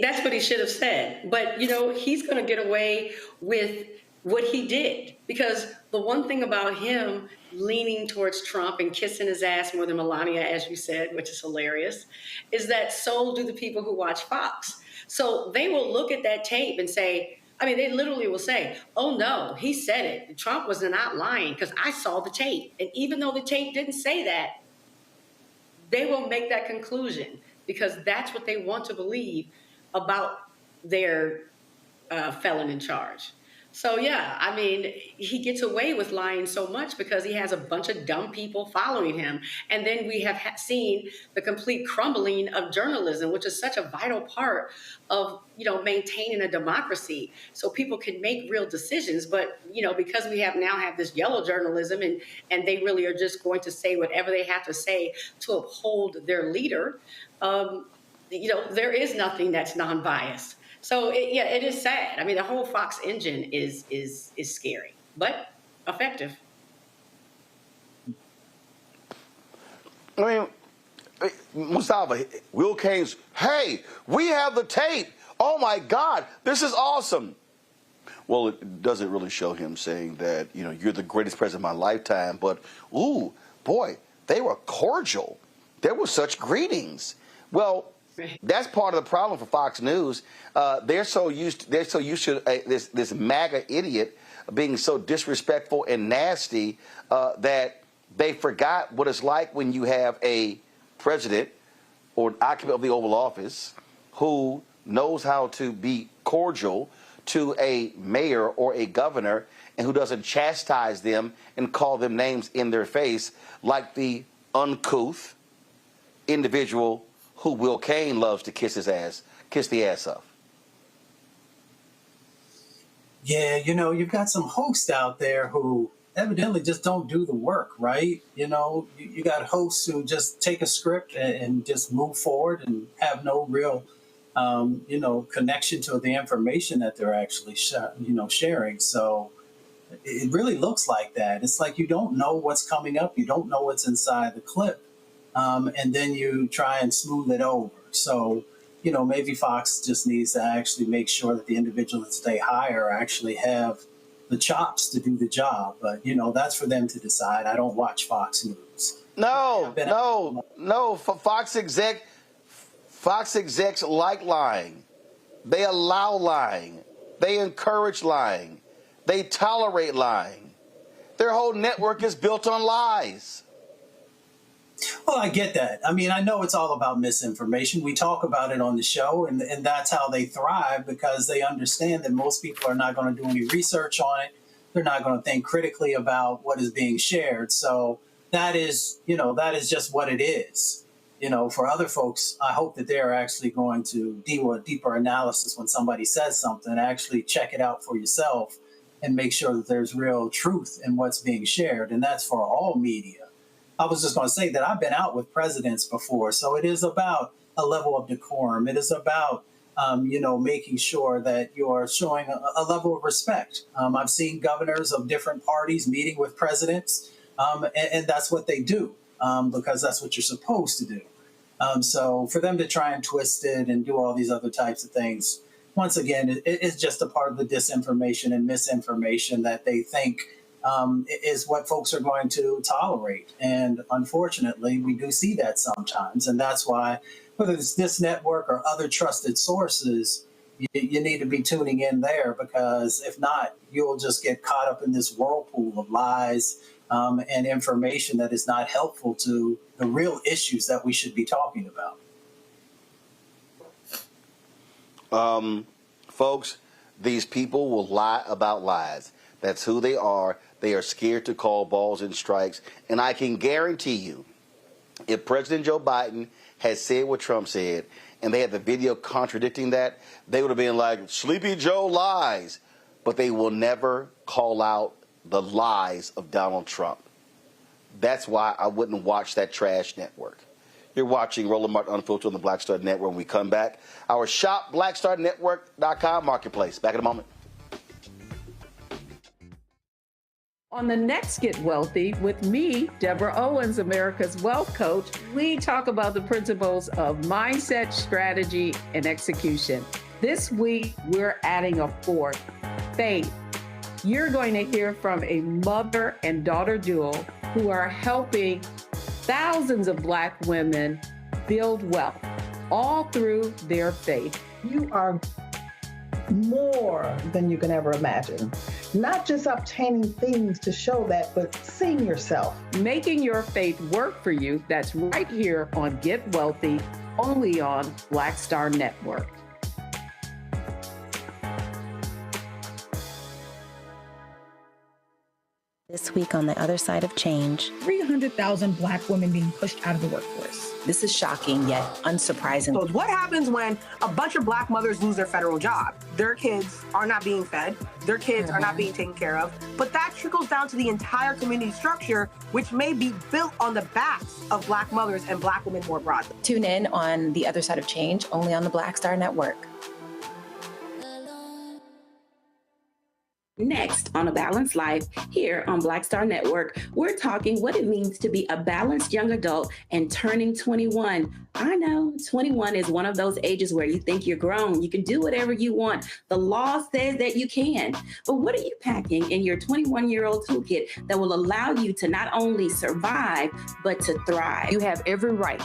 That's what he should have said. But, he's going to get away with what he did. Because the one thing about him leaning towards Trump and kissing his ass more than Melania, as you said, which is hilarious, is that so do the people who watch Fox. So they will look at that tape and say, they literally will say, oh, no, he said it. Trump was not lying because I saw the tape. And even though the tape didn't say that, they will make that conclusion because that's what they want to believe about their felon in charge. So, yeah, he gets away with lying so much because he has a bunch of dumb people following him. And then we have seen the complete crumbling of journalism, which is such a vital part of, maintaining a democracy so people can make real decisions. But, because we now have this yellow journalism and they really are just going to say whatever they have to say to uphold their leader, there is nothing that's non-biased. So, it is sad. The whole Fox engine is scary, but effective. Mustafa, Will Kane's, hey, we have the tape. Oh, my God, this is awesome. Well, it doesn't really show him saying that, you're the greatest president of my lifetime. But, ooh, boy, they were cordial. There were such greetings. Well, that's part of the problem for Fox News. They're so used to this MAGA idiot being so disrespectful and nasty that they forgot what it's like when you have a president or an occupant of the Oval Office who knows how to be cordial to a mayor or a governor and who doesn't chastise them and call them names in their face like the uncouth individual who Will Kane loves to kiss the ass of. Yeah, you've got some hosts out there who evidently just don't do the work, right? You got hosts who just take a script and just move forward and have no real, connection to the information that they're actually, sharing. So it really looks like that. It's like you don't know what's coming up. You don't know what's inside the clip. And then you try and smooth it over. So, maybe Fox just needs to actually make sure that the individuals that they hire actually have the chops to do the job. But, that's for them to decide. I don't watch Fox News. No. Fox execs like lying. They allow lying. They encourage lying. They tolerate lying. Their whole network is built on lies. Well, I get that. I know it's all about misinformation. We talk about it on the show, and that's how they thrive because they understand that most people are not going to do any research on it. They're not going to think critically about what is being shared. So that is just what it is. For other folks, I hope that they're actually going to do a deeper analysis when somebody says something, actually check it out for yourself and make sure that there's real truth in what's being shared. And that's for all media. I was just going to say that I've been out with presidents before, so it is about a level of decorum. It is about, making sure that you're showing a level of respect. I've seen governors of different parties meeting with presidents, and that's what they do because that's what you're supposed to do. So for them to try and twist it and do all these other types of things, once again, it's just a part of the disinformation and misinformation that they think is what folks are going to tolerate. And unfortunately, we do see that sometimes. And that's why, whether it's this network or other trusted sources, you need to be tuning in there, because if not, you'll just get caught up in this whirlpool of lies and information that is not helpful to the real issues that we should be talking about. Folks, these people will lie about lies. That's who they are. They are scared to call balls and strikes. And I can guarantee you, if President Joe Biden had said what Trump said, and they had the video contradicting that, they would have been like, Sleepy Joe lies. but they will never call out the lies of Donald Trump. That's why I wouldn't watch that trash network. You're watching Roland Martin Unfiltered on the Black Star Network. When we come back, our shop, blackstarnetwork.com marketplace. Back in a moment. On the next Get Wealthy with me, Deborah Owens, America's Wealth Coach, we talk about the principles of mindset, strategy, and execution. This week, we're adding a fourth, faith. You're going to hear from a mother and daughter duo who are helping thousands of Black women build wealth, all through their faith. You are more than you can ever imagine. Not just obtaining things to show that, but seeing yourself. Making your faith work for you. That's right here on Get Wealthy, only on Black Star Network. This week on the other side of change. 300,000 Black women being pushed out of the workforce. This is shocking yet unsurprising. So what happens when a bunch of Black mothers lose their federal job? Their kids are not being fed. Their kids are not being taken care of. But that trickles down to the entire community structure, which may be built on the backs of Black mothers and Black women more broadly. Tune in on The Other Side of Change, only on the Black Star Network. Next on A Balanced Life, here on Black Star Network, we're talking what it means to be a balanced young adult and turning 21. I know 21 is one of those ages where you think you're grown. You can do whatever you want. The law says that you can. But what are you packing in your 21-year-old toolkit that will allow you to not only survive, but to thrive? You have every right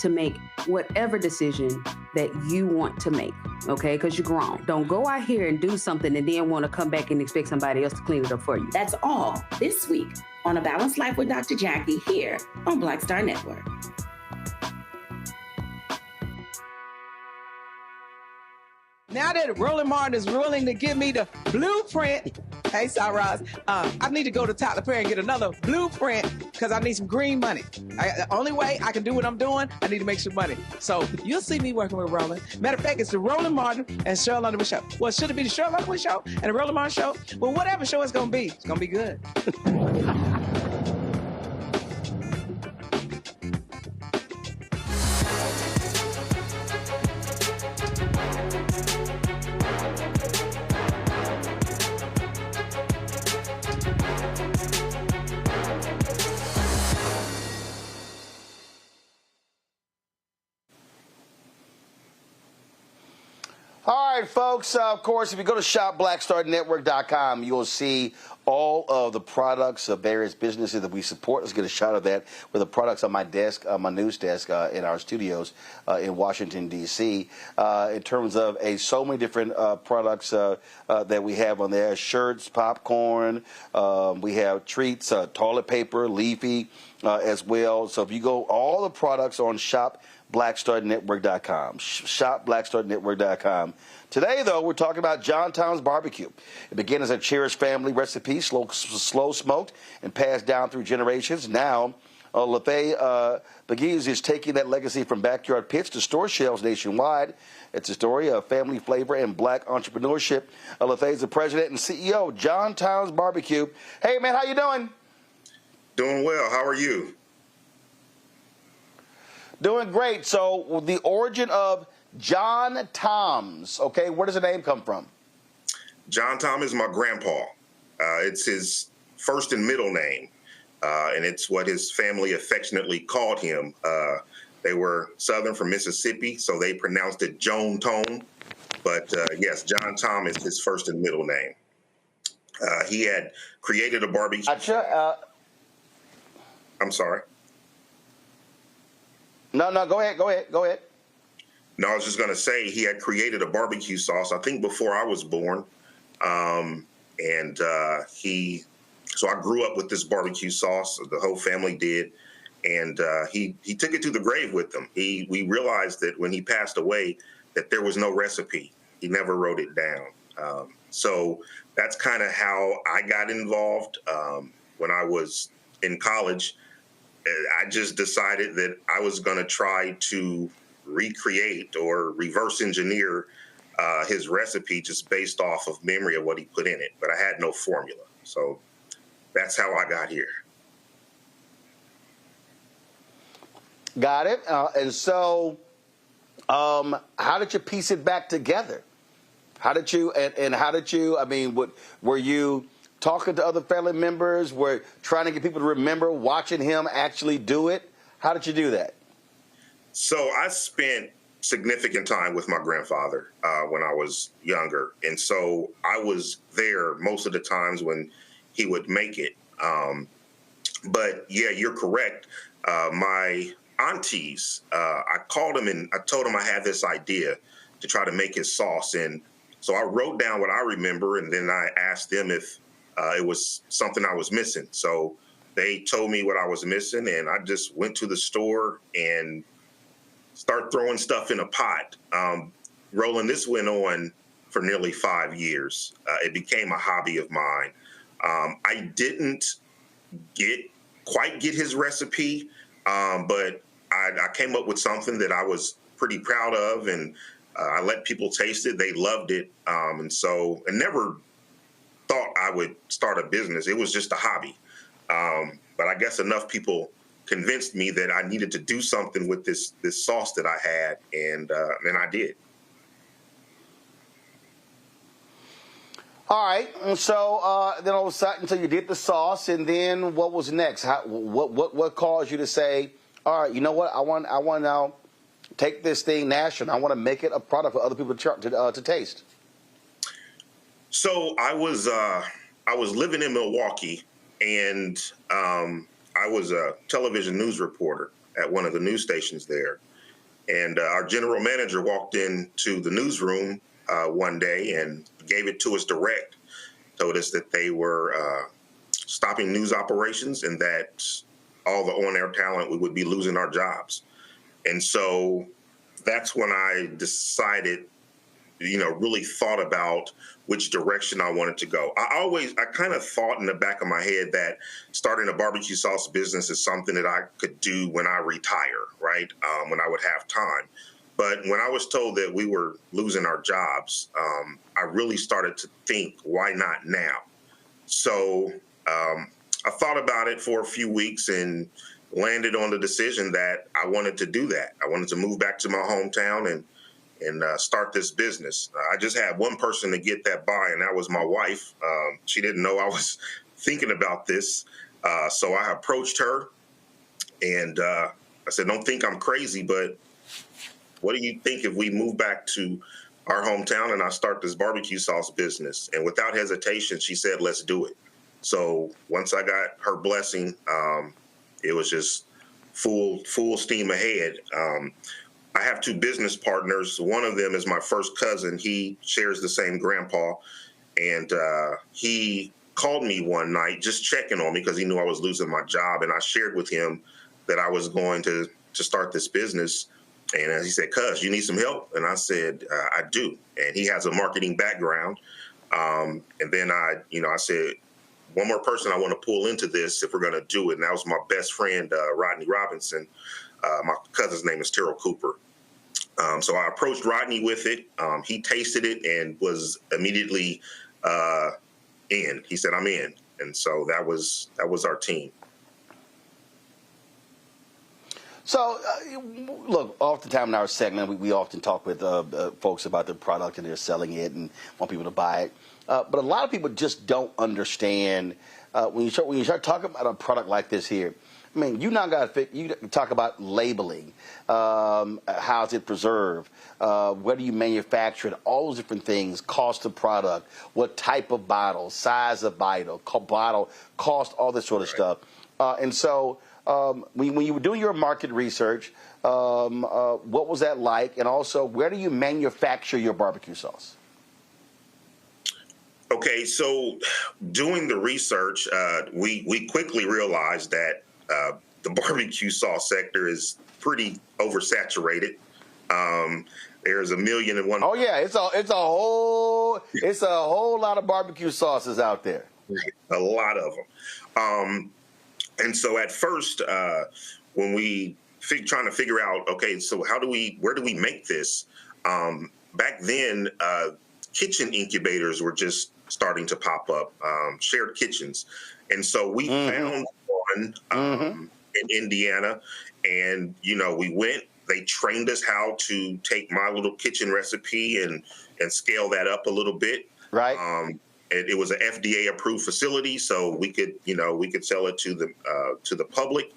to make whatever decision that you want to make, okay? Because you're grown. Don't go out here and do something and then want to come back and expect somebody else to clean it up for you. That's all this week on A Balanced Life with Dr. Jackie here on Black Star Network. Now that Roland Martin is willing to give me the blueprint, hey, Cyrus, I need to go to Tyler Perry and get another blueprint because I need some green money. The only way I can do what I'm doing, I need to make some money. So you'll see me working with Roland. Matter of fact, it's the Roland Martin and Cheryl Underwood show. Well, should it be the Cheryl Underwood show and the Roland Martin show? Well, whatever show it's going to be good. All right, folks, of course, if you go to shopblackstarnetwork.com, you'll see all of the products of various businesses that we support. Let's get a shot of that with the products on my desk, my news desk in our studios in Washington, D.C. In terms of so many different products that we have on there, shirts, popcorn, we have treats, toilet paper, Leafy as well. So if you go, all the products on shopblackstarnetwork.com, shopblackstarnetwork.com. Today, though, we're talking about JohnTom's barbecue. It began as a cherished family recipe, slow smoked and passed down through generations. Now, LaFay Begis is taking that legacy from backyard pits to store shelves nationwide. It's a story of family flavor and Black entrepreneurship. LaFay is the president and CEO of JohnTom's Barbecue. Hey, man, how you doing? Doing well. How are you? Doing great. So the origin of JohnTom's, okay, where does the name come from? John Tom is my grandpa. It's his first and middle name, and it's what his family affectionately called him. They were Southern from Mississippi, so they pronounced it JohnTom. But yes, John Tom is his first and middle name. He had created a barbecue. I'm sorry. No, go ahead. No, I was just going to say he had created a barbecue sauce, I think before I was born. So I grew up with this barbecue sauce. The whole family did. And he took it to the grave with him. We realized that when he passed away that there was no recipe. He never wrote it down. So that's kind of how I got involved. When I was in college, I just decided that I was going to try to recreate or reverse engineer his recipe just based off of memory of what he put in it, but I had no formula. So that's how I got here. Got it. And so how did you piece it back together? How did you, I mean, were you talking to other family members? Were trying to get people to remember watching him actually do it? How did you do that? So I spent significant time with my grandfather when I was younger. And so I was there most of the times when he would make it. But yeah, you're correct. My aunties, I called them and I told them I had this idea to try to make his sauce. And so I wrote down what I remember, and then I asked them if it was something I was missing. So they told me what I was missing, and I just went to the store and started throwing stuff in a pot. Roland, this went on for nearly 5 years. It became a hobby of mine. I didn't quite get his recipe, but I came up with something that I was pretty proud of, and I let people taste it. They loved it. And so I never thought I would start a business. It was just a hobby. But I guess enough people convinced me that I needed to do something with this sauce that I had, and I did. All right. So then all of a sudden, so you did the sauce, and then what was next? What caused you to say, all right, you know what? I want to now take this thing national. I want to make it a product for other people to taste. So I was living in Milwaukee, and I was a television news reporter at one of the news stations there. And our general manager walked into the newsroom one day and gave it to us direct, told us that they were stopping news operations and that all the on-air talent, we would be losing our jobs. And so that's when I decided, really thought about which direction I wanted to go. I kind of thought in the back of my head that starting a barbecue sauce business is something that I could do when I retire, right? When I would have time. But when I was told that we were losing our jobs, I really started to think, why not now? So I thought about it for a few weeks and landed on the decision that I wanted to do that. I wanted to move back to my hometown and start this business. I just had one person to get that by, and that was my wife. She didn't know I was thinking about this. So I approached her, and I said, don't think I'm crazy, but what do you think if we move back to our hometown and I start this barbecue sauce business? And without hesitation, she said, let's do it. So once I got her blessing, it was just full steam ahead. I have two business partners. One of them is my first cousin. He shares the same grandpa. And he called me one night just checking on me because he knew I was losing my job. And I shared with him that I was going to start this business. And he said, cuz, you need some help? And I said, I do. And he has a marketing background. And then I said, one more person I want to pull into this if we're going to do it. And that was my best friend, Rodney Robinson. My cousin's name is Terrell Cooper. So I approached Rodney with it. He tasted it and was immediately in. He said, I'm in. And so that was our team. So, look, oftentimes in our segment, we often talk with folks about the product and they're selling it and want people to buy it. But a lot of people just don't understand when you start talking about a product like this here. I mean, you talk about labeling, how is it preserved, where do you manufacture it, all those different things, cost of product, what type of bottle, size of bottle, cost, all this sort of stuff. And so when you were doing your market research, what was that like? And also, where do you manufacture your barbecue sauce? Okay, so doing the research, we quickly realized that the barbecue sauce sector is pretty oversaturated. There's 1,000,001. Oh yeah, it's a whole lot of barbecue sauces out there. A lot of them. And so at first, when we trying to figure out, okay, so where do we make this? back then, kitchen incubators were just starting to pop up, shared kitchens. And so we found one in Indiana, and, we went. They trained us how to take my little kitchen recipe and scale that up a little bit. Right. It was an FDA approved facility, so we could sell it to the public.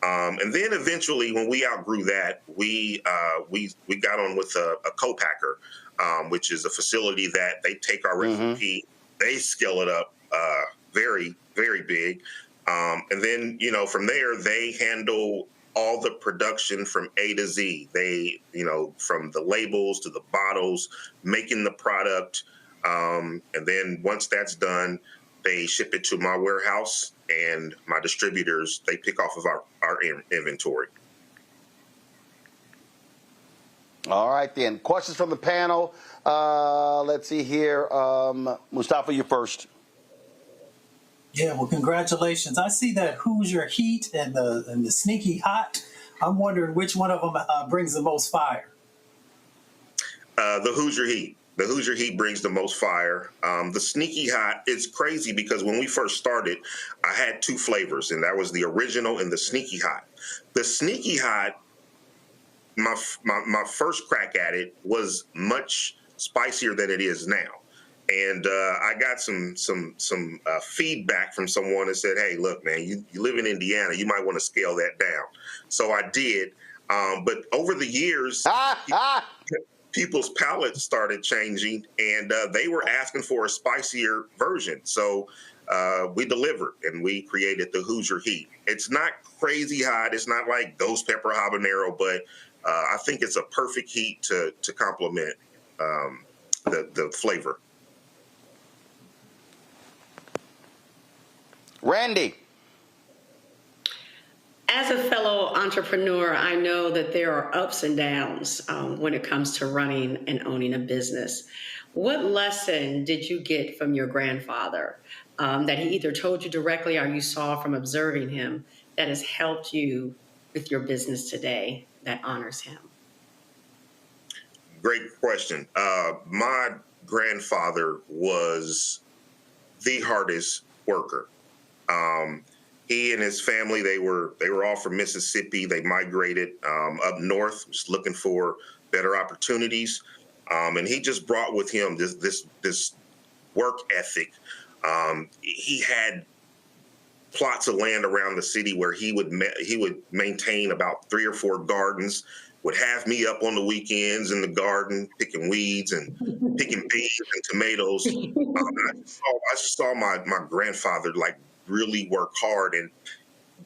And then eventually, when we outgrew that, we got on with a co-packer, which is a facility that they take our recipe, they scale it up very, very big. And then, from there, they handle all the production from A to Z. They, from the labels to the bottles, making the product. And then once that's done, they ship it to my warehouse, and my distributors, they pick off of our inventory. All right, then. Questions from the panel. Let's see here. Mustafa, you first. Yeah, well, congratulations. I see that Hoosier Heat and the Sneaky Hot. I'm wondering which one of them brings the most fire. The Hoosier Heat. The Hoosier Heat brings the most fire. The Sneaky Hot, it's crazy because when we first started, I had two flavors, and that was the original and the Sneaky Hot. The Sneaky Hot, my first crack at it was much spicier than it is now. And I got some feedback from someone that said, hey, look, man, you live in Indiana. You might want to scale that down. So I did. But over the years, people's palates started changing, and they were asking for a spicier version. So we delivered, and we created the Hoosier Heat. It's not crazy hot. It's not like ghost pepper habanero, but I think it's a perfect heat to complement the flavor. Randy. As a fellow entrepreneur, I know that there are ups and downs when it comes to running and owning a business. What lesson did you get from your grandfather that he either told you directly or you saw from observing him that has helped you with your business today that honors him? Great question. My grandfather was the hardest worker. He and his family, they were all from Mississippi. They migrated up north, just looking for better opportunities. And he just brought with him this work ethic. He had plots of land around the city where he would maintain about 3 or 4 gardens. Would have me up on the weekends in the garden picking weeds and picking beans and tomatoes. I just saw my grandfather really work hard, and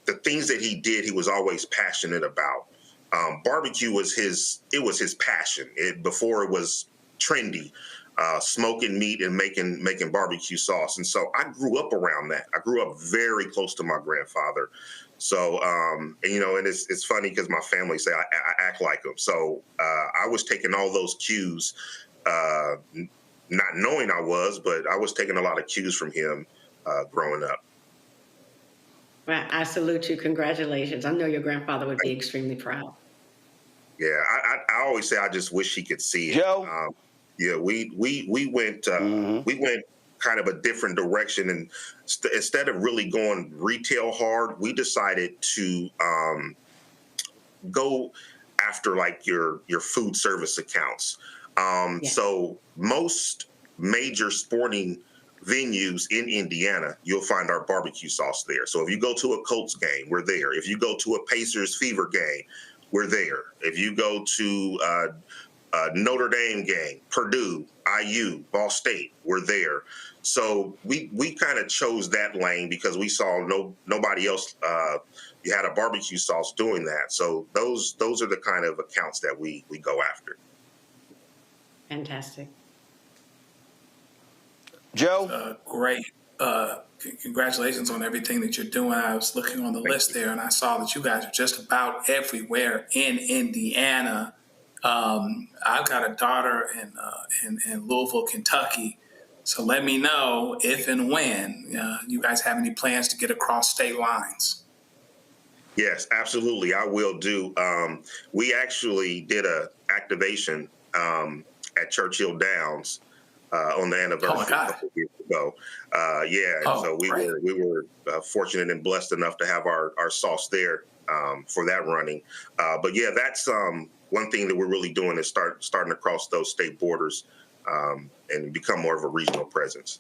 the things that he did, he was always passionate about. Barbecue was his passion. Before it was trendy, smoking meat and making barbecue sauce. And so I grew up around that. I grew up very close to my grandfather. So, and it's funny because my family say I act like him. So I was taking all those cues, not knowing I was, but I was taking a lot of cues from him growing up. Well, I salute you. Congratulations. I know your grandfather would be extremely proud. Yeah, I always say I just wish he could see it. Joe? Yeah, we went kind of a different direction, and instead of really going retail hard, we decided to go after your food service accounts. So most major sporting venues in Indiana, you'll find our barbecue sauce there. So if you go to a Colts game, we're there. If you go to a Pacers Fever game, we're there. If you go to Notre Dame game, Purdue, IU, Ball State, we're there. So we kind of chose that lane because we saw nobody else. You had a barbecue sauce doing that. So those are the kind of accounts that we go after. Fantastic. Joe? Great. Congratulations on everything that you're doing. I was looking on the list there, and I saw that you guys are just about everywhere in Indiana. I've got a daughter in Louisville, Kentucky. So let me know if and when you guys have any plans to get across state lines. Yes, absolutely. I will do. We actually did a activation at Churchill Downs on the anniversary a couple years ago. So we were fortunate and blessed enough to have our sauce there for that running. But yeah, that's one thing that we're really doing is starting to cross those state borders and become more of a regional presence.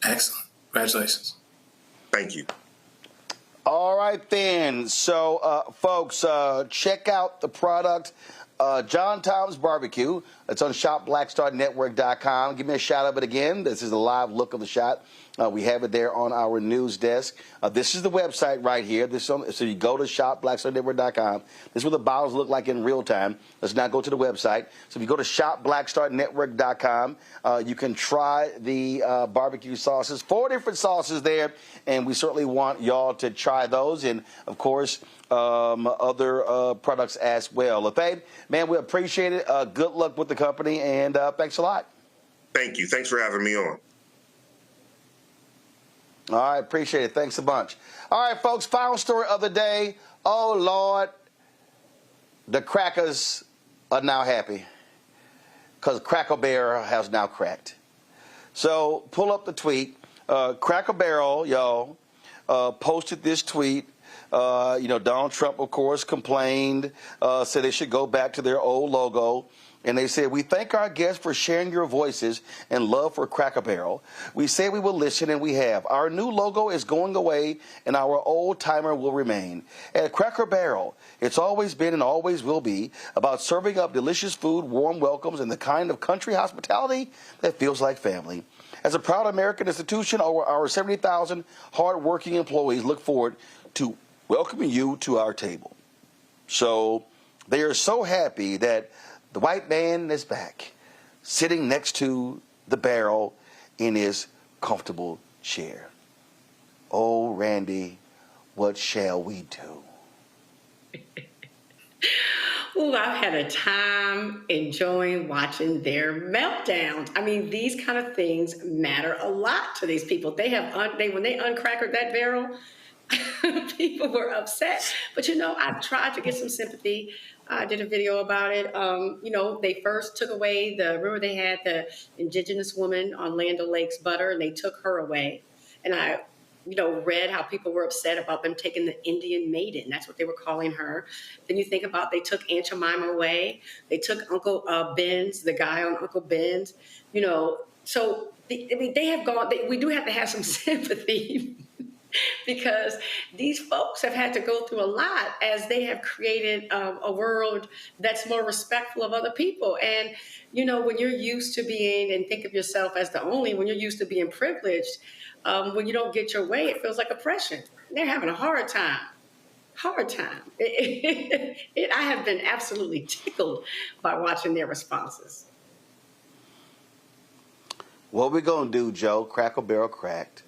Excellent. Congratulations. Thank you. All right, then. So, folks, check out the product, JohnTom's Barbecue. It's on shopblackstarnetwork.com. Give me a shout of it again. This is a live look of the shot. We have it there on our news desk. This is the website right here. So you go to shopblackstarnetwork.com. This is what the bottles look like in real time. Let's not go to the website. So if you go to shopblackstarnetwork.com, you can try the barbecue sauces. 4 different sauces there, and we certainly want y'all to try those. And, of course, other products as well. LaFave, man, we appreciate it. Good luck with the company, and thanks a lot. Thank you. Thanks for having me on. All right, appreciate it. Thanks a bunch. All right, folks, final story of the day. Oh, Lord, the crackers are now happy because Cracker Barrel has now cracked. So pull up the tweet. Cracker Barrel, y'all, posted this tweet. Donald Trump, of course, complained, said they should go back to their old logo. And they said, we thank our guests for sharing your voices and love for Cracker Barrel. We say we will listen, and we have. Our new logo is going away, and our old timer will remain. At Cracker Barrel, it's always been and always will be about serving up delicious food, warm welcomes, and the kind of country hospitality that feels like family. As a proud American institution, our 70,000 hardworking employees look forward to welcoming you to our table. So they are so happy that the white man is back, sitting next to the barrel in his comfortable chair. Oh, Randy, what shall we do? Ooh, I've had a time enjoying watching their meltdowns. I mean, these kind of things matter a lot to these people. When they uncrackered that barrel, people were upset. But, I tried to get some sympathy. I did a video about it. They first took away remember they had the indigenous woman on Land O'Lakes butter, and they took her away. And I, read how people were upset about them taking the Indian maiden. That's what they were calling her. Then you think about they took Aunt Jemima away. They took Uncle Ben's, the guy on Uncle Ben's. So they have gone. We do have to have some sympathy. Because these folks have had to go through a lot as they have created a world that's more respectful of other people. And, when you're used to being, and think of yourself as when you're used to being privileged, when you don't get your way, it feels like oppression. They're having a hard time. I have been absolutely tickled by watching their responses. What we going to do, Joe? Cracker Barrel cracked.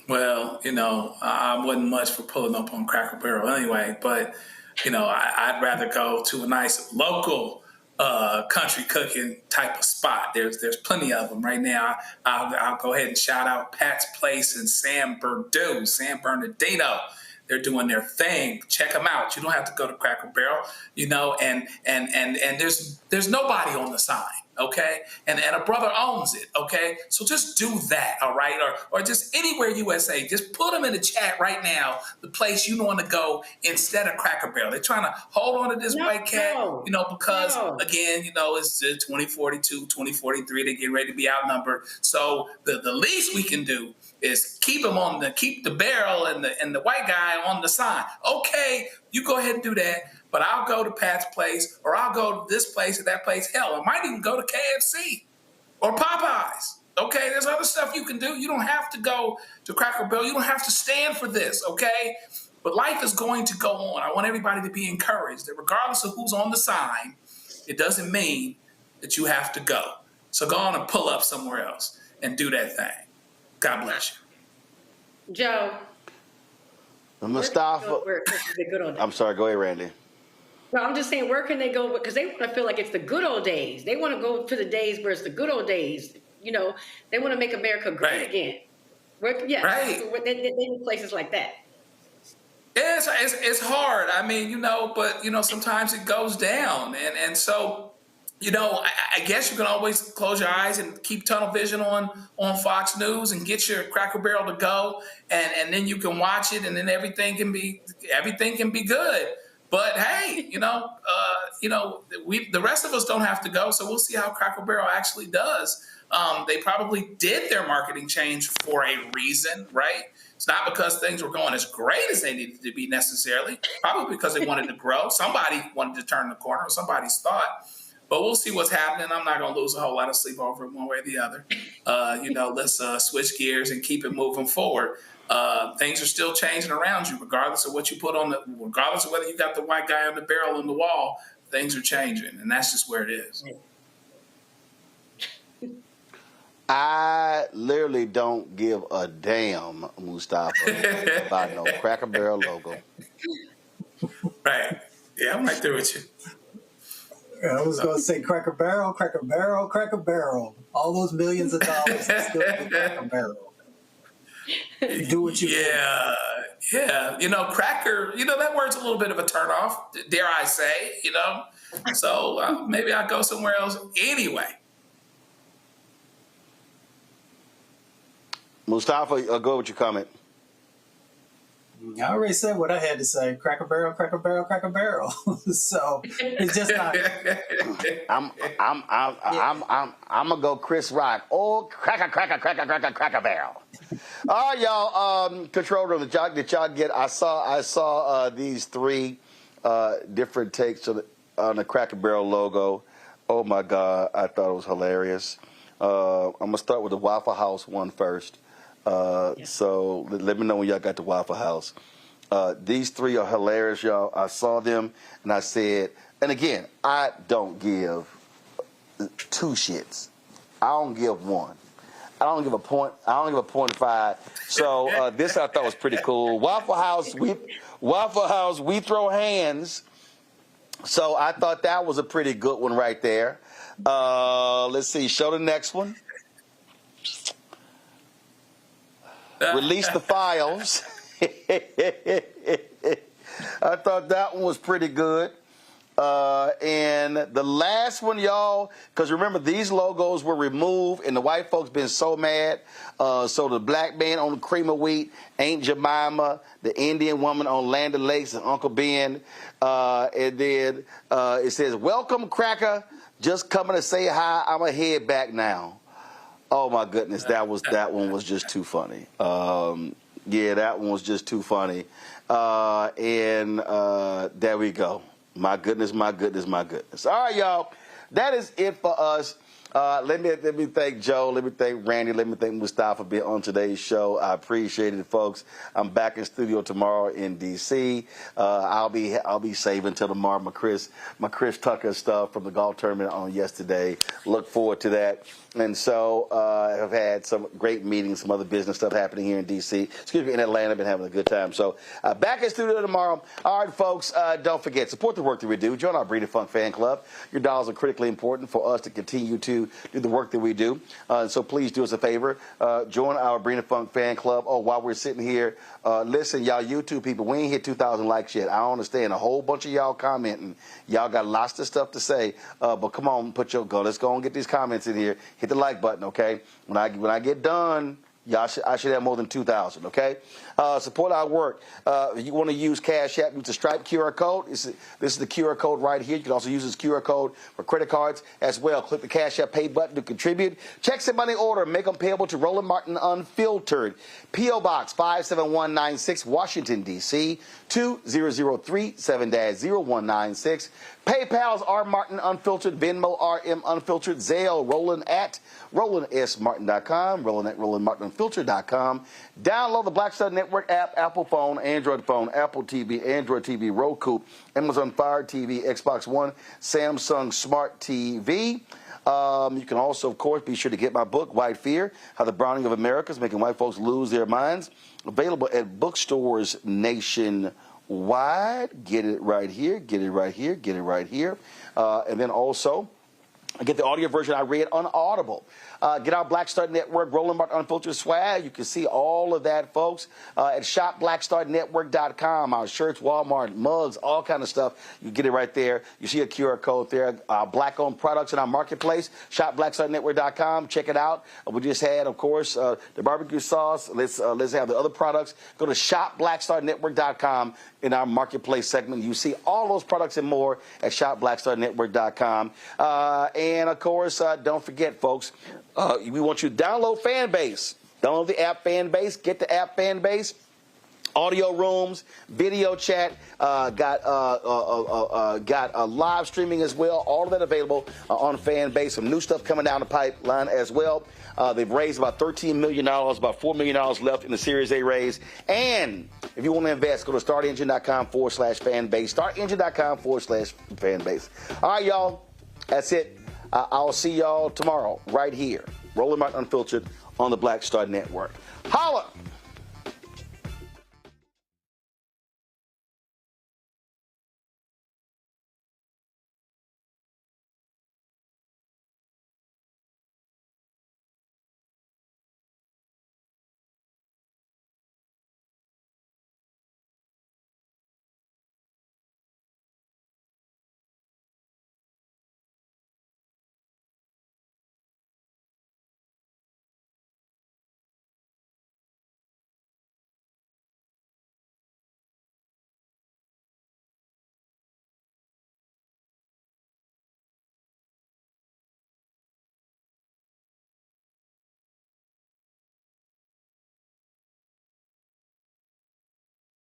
Well, I wasn't much for pulling up on Cracker Barrel anyway, but, I'd rather go to a nice local country cooking type of spot. There's plenty of them right now. I'll go ahead and shout out Pat's Place in San Bernardino. They're doing their thing. Check them out. You don't have to go to Cracker Barrel, and there's nobody on the sign. Okay, and a brother owns it. Okay, so just do that, all right, or just anywhere USA. Just put them in the chat right now. The place you want to go instead of Cracker Barrel. They're trying to hold on to this white cat, because again, it's 2042, 2043. They're getting ready to be outnumbered. So the least we can do is keep the barrel and the white guy on the sign. Okay, you go ahead and do that. But I'll go to Pat's Place, or I'll go to this place or that place. Hell, I might even go to KFC or Popeyes. Okay, there's other stuff you can do. You don't have to go to Cracker Barrel. You don't have to stand for this, okay? But life is going to go on. I want everybody to be encouraged that regardless of who's on the sign, it doesn't mean that you have to go. So go on and pull up somewhere else and do that thing. God bless you. Joe. Mustafa. I'm sorry, go ahead, Randy. No, I'm just saying, where can they go? Because they want to feel like it's the good old days. They want to go to the days where it's the good old days. They want to make America great again. Right. They need places like that. It's hard. I mean, but sometimes it goes down, and so I guess you can always close your eyes and keep tunnel vision on Fox News and get your Cracker Barrel to go, and then you can watch it, and then everything can be good. But hey, the rest of us don't have to go, so we'll see how Cracker Barrel actually does. They probably did their marketing change for a reason, right? It's not because things were going as great as they needed to be necessarily, probably because they wanted to grow. Somebody wanted to turn the corner, or somebody's thought. But we'll see what's happening. I'm not going to lose a whole lot of sleep over it one way or the other. Let's switch gears and keep it moving forward. Things are still changing around you, regardless of what you put on regardless of whether you got the white guy on the barrel on the wall. Things are changing, and that's just where it is. I literally don't give a damn, Mustafa, about no Cracker Barrel logo. Right. Yeah, I'm right there with you. I was going to say Cracker Barrel, Cracker Barrel, Cracker Barrel. All those millions of dollars still be Cracker Barrel. Do what you Yeah. Cracker, that word's a little bit of a turnoff, dare I say, So maybe I'll go somewhere else anyway. Mustafa, go with your comment. I already said what I had to say. Cracker Barrel, Cracker Barrel, Cracker Barrel. So it's just not. I'm gonna go Chris Rock. Oh, Cracker Barrel. All right, y'all. Control room. Did y'all get? I saw these three different takes on the Cracker Barrel logo. Oh my God, I thought it was hilarious. I'm gonna start with the Waffle House one first. So let me know when y'all got the Waffle House. These three are hilarious, y'all. I saw them and I said, and again, I don't give two shits. I don't give one. I don't give a point. I don't give a 0.5. So this I thought was pretty cool. Waffle House, we throw hands. So I thought that was a pretty good one right there. Let's see. Show the next one. Release the files. I thought that one was pretty good. And the last one, y'all, because remember, these logos were removed, and the white folks been so mad. So the black man on the cream of wheat, Aunt Jemima, the Indian woman on Land O'Lakes, and Uncle Ben. And then it says, "Welcome, Cracker. Just coming to say hi. I'm a head back now." Oh my goodness, that one was just too funny. Yeah, that one was just too funny. And there we go. My goodness. All right, y'all. That is it for us. Let me thank Joe. Let me thank Randy. Let me thank Mustafa for being on today's show. I appreciate it, folks. I'm back in studio tomorrow in D.C. I'll be saving till tomorrow my Chris Tucker stuff from the golf tournament on yesterday. Look forward to that. And so I've had some great meetings, some other business stuff happening here in D.C. In Atlanta. I've been having a good time. So back in studio tomorrow. All right, folks, don't forget, support the work that we do. Join our Breed of Funk fan club. Your dollars are critically important for us to continue to do the work that we do. So please do us a favor. Join our Breed of Funk fan club. Oh, while we're sitting here, listen, y'all YouTube people, we ain't hit 2,000 likes yet. I don't understand. A whole bunch of y'all commenting. Y'all got lots of stuff to say. But come on, let's go and get these comments in here. Hit the like button, okay? When I get done, I should have more than 2,000, okay? Support our work. If you want to use Cash App, use the Stripe QR code. This is the QR code right here. You can also use this QR code for credit cards as well. Click the Cash App Pay button to contribute. Checks and money order. Make them payable to Roland Martin Unfiltered. P.O. Box 57196, Washington, D.C. 2003 7-0196. PayPal's R Martin Unfiltered. Venmo RM Unfiltered. Zelle Roland at RolandSMartin.com. Roland at RolandMartinUnfiltered.com. Download the Black Star Network app, Apple phone, Android phone, Apple TV, Android TV, Roku, Amazon Fire TV, Xbox One, Samsung Smart TV. You can also, of course, be sure to get my book, White Fear, How the Browning of America is Making White Folks Lose Their Minds. Available at bookstores nationwide. Get it right here. And then also, Get the audio version I read on Audible. Get our Black Star Network, Roland Martin Unfiltered swag. You can see all of that, folks, at shopblackstarnetwork.com. Our shirts, Walmart, mugs, all kind of stuff. You get it right there. You see a QR code there. Black-owned products in our marketplace, shopblackstarnetwork.com. Check it out. We just had, of course, the barbecue sauce. Let's have the other products. Go to shopblackstarnetwork.com in our marketplace segment. You see all those products and more at shopblackstarnetwork.com. And, of course, don't forget, folks, we want you to download Fanbase. Download the app Fanbase. Get the app Fanbase. Audio rooms, video chat, got live streaming as well. All of that available on Fanbase. Some new stuff coming down the pipeline as well. They've raised about $13 million, about $4 million left in the Series A raise. And if you want to invest, go to startengine.com/fanbase. Startengine.com/fanbase. All right, y'all. That's it. I'll see y'all tomorrow right here. Roland Martin Unfiltered on the Black Star Network. Holla!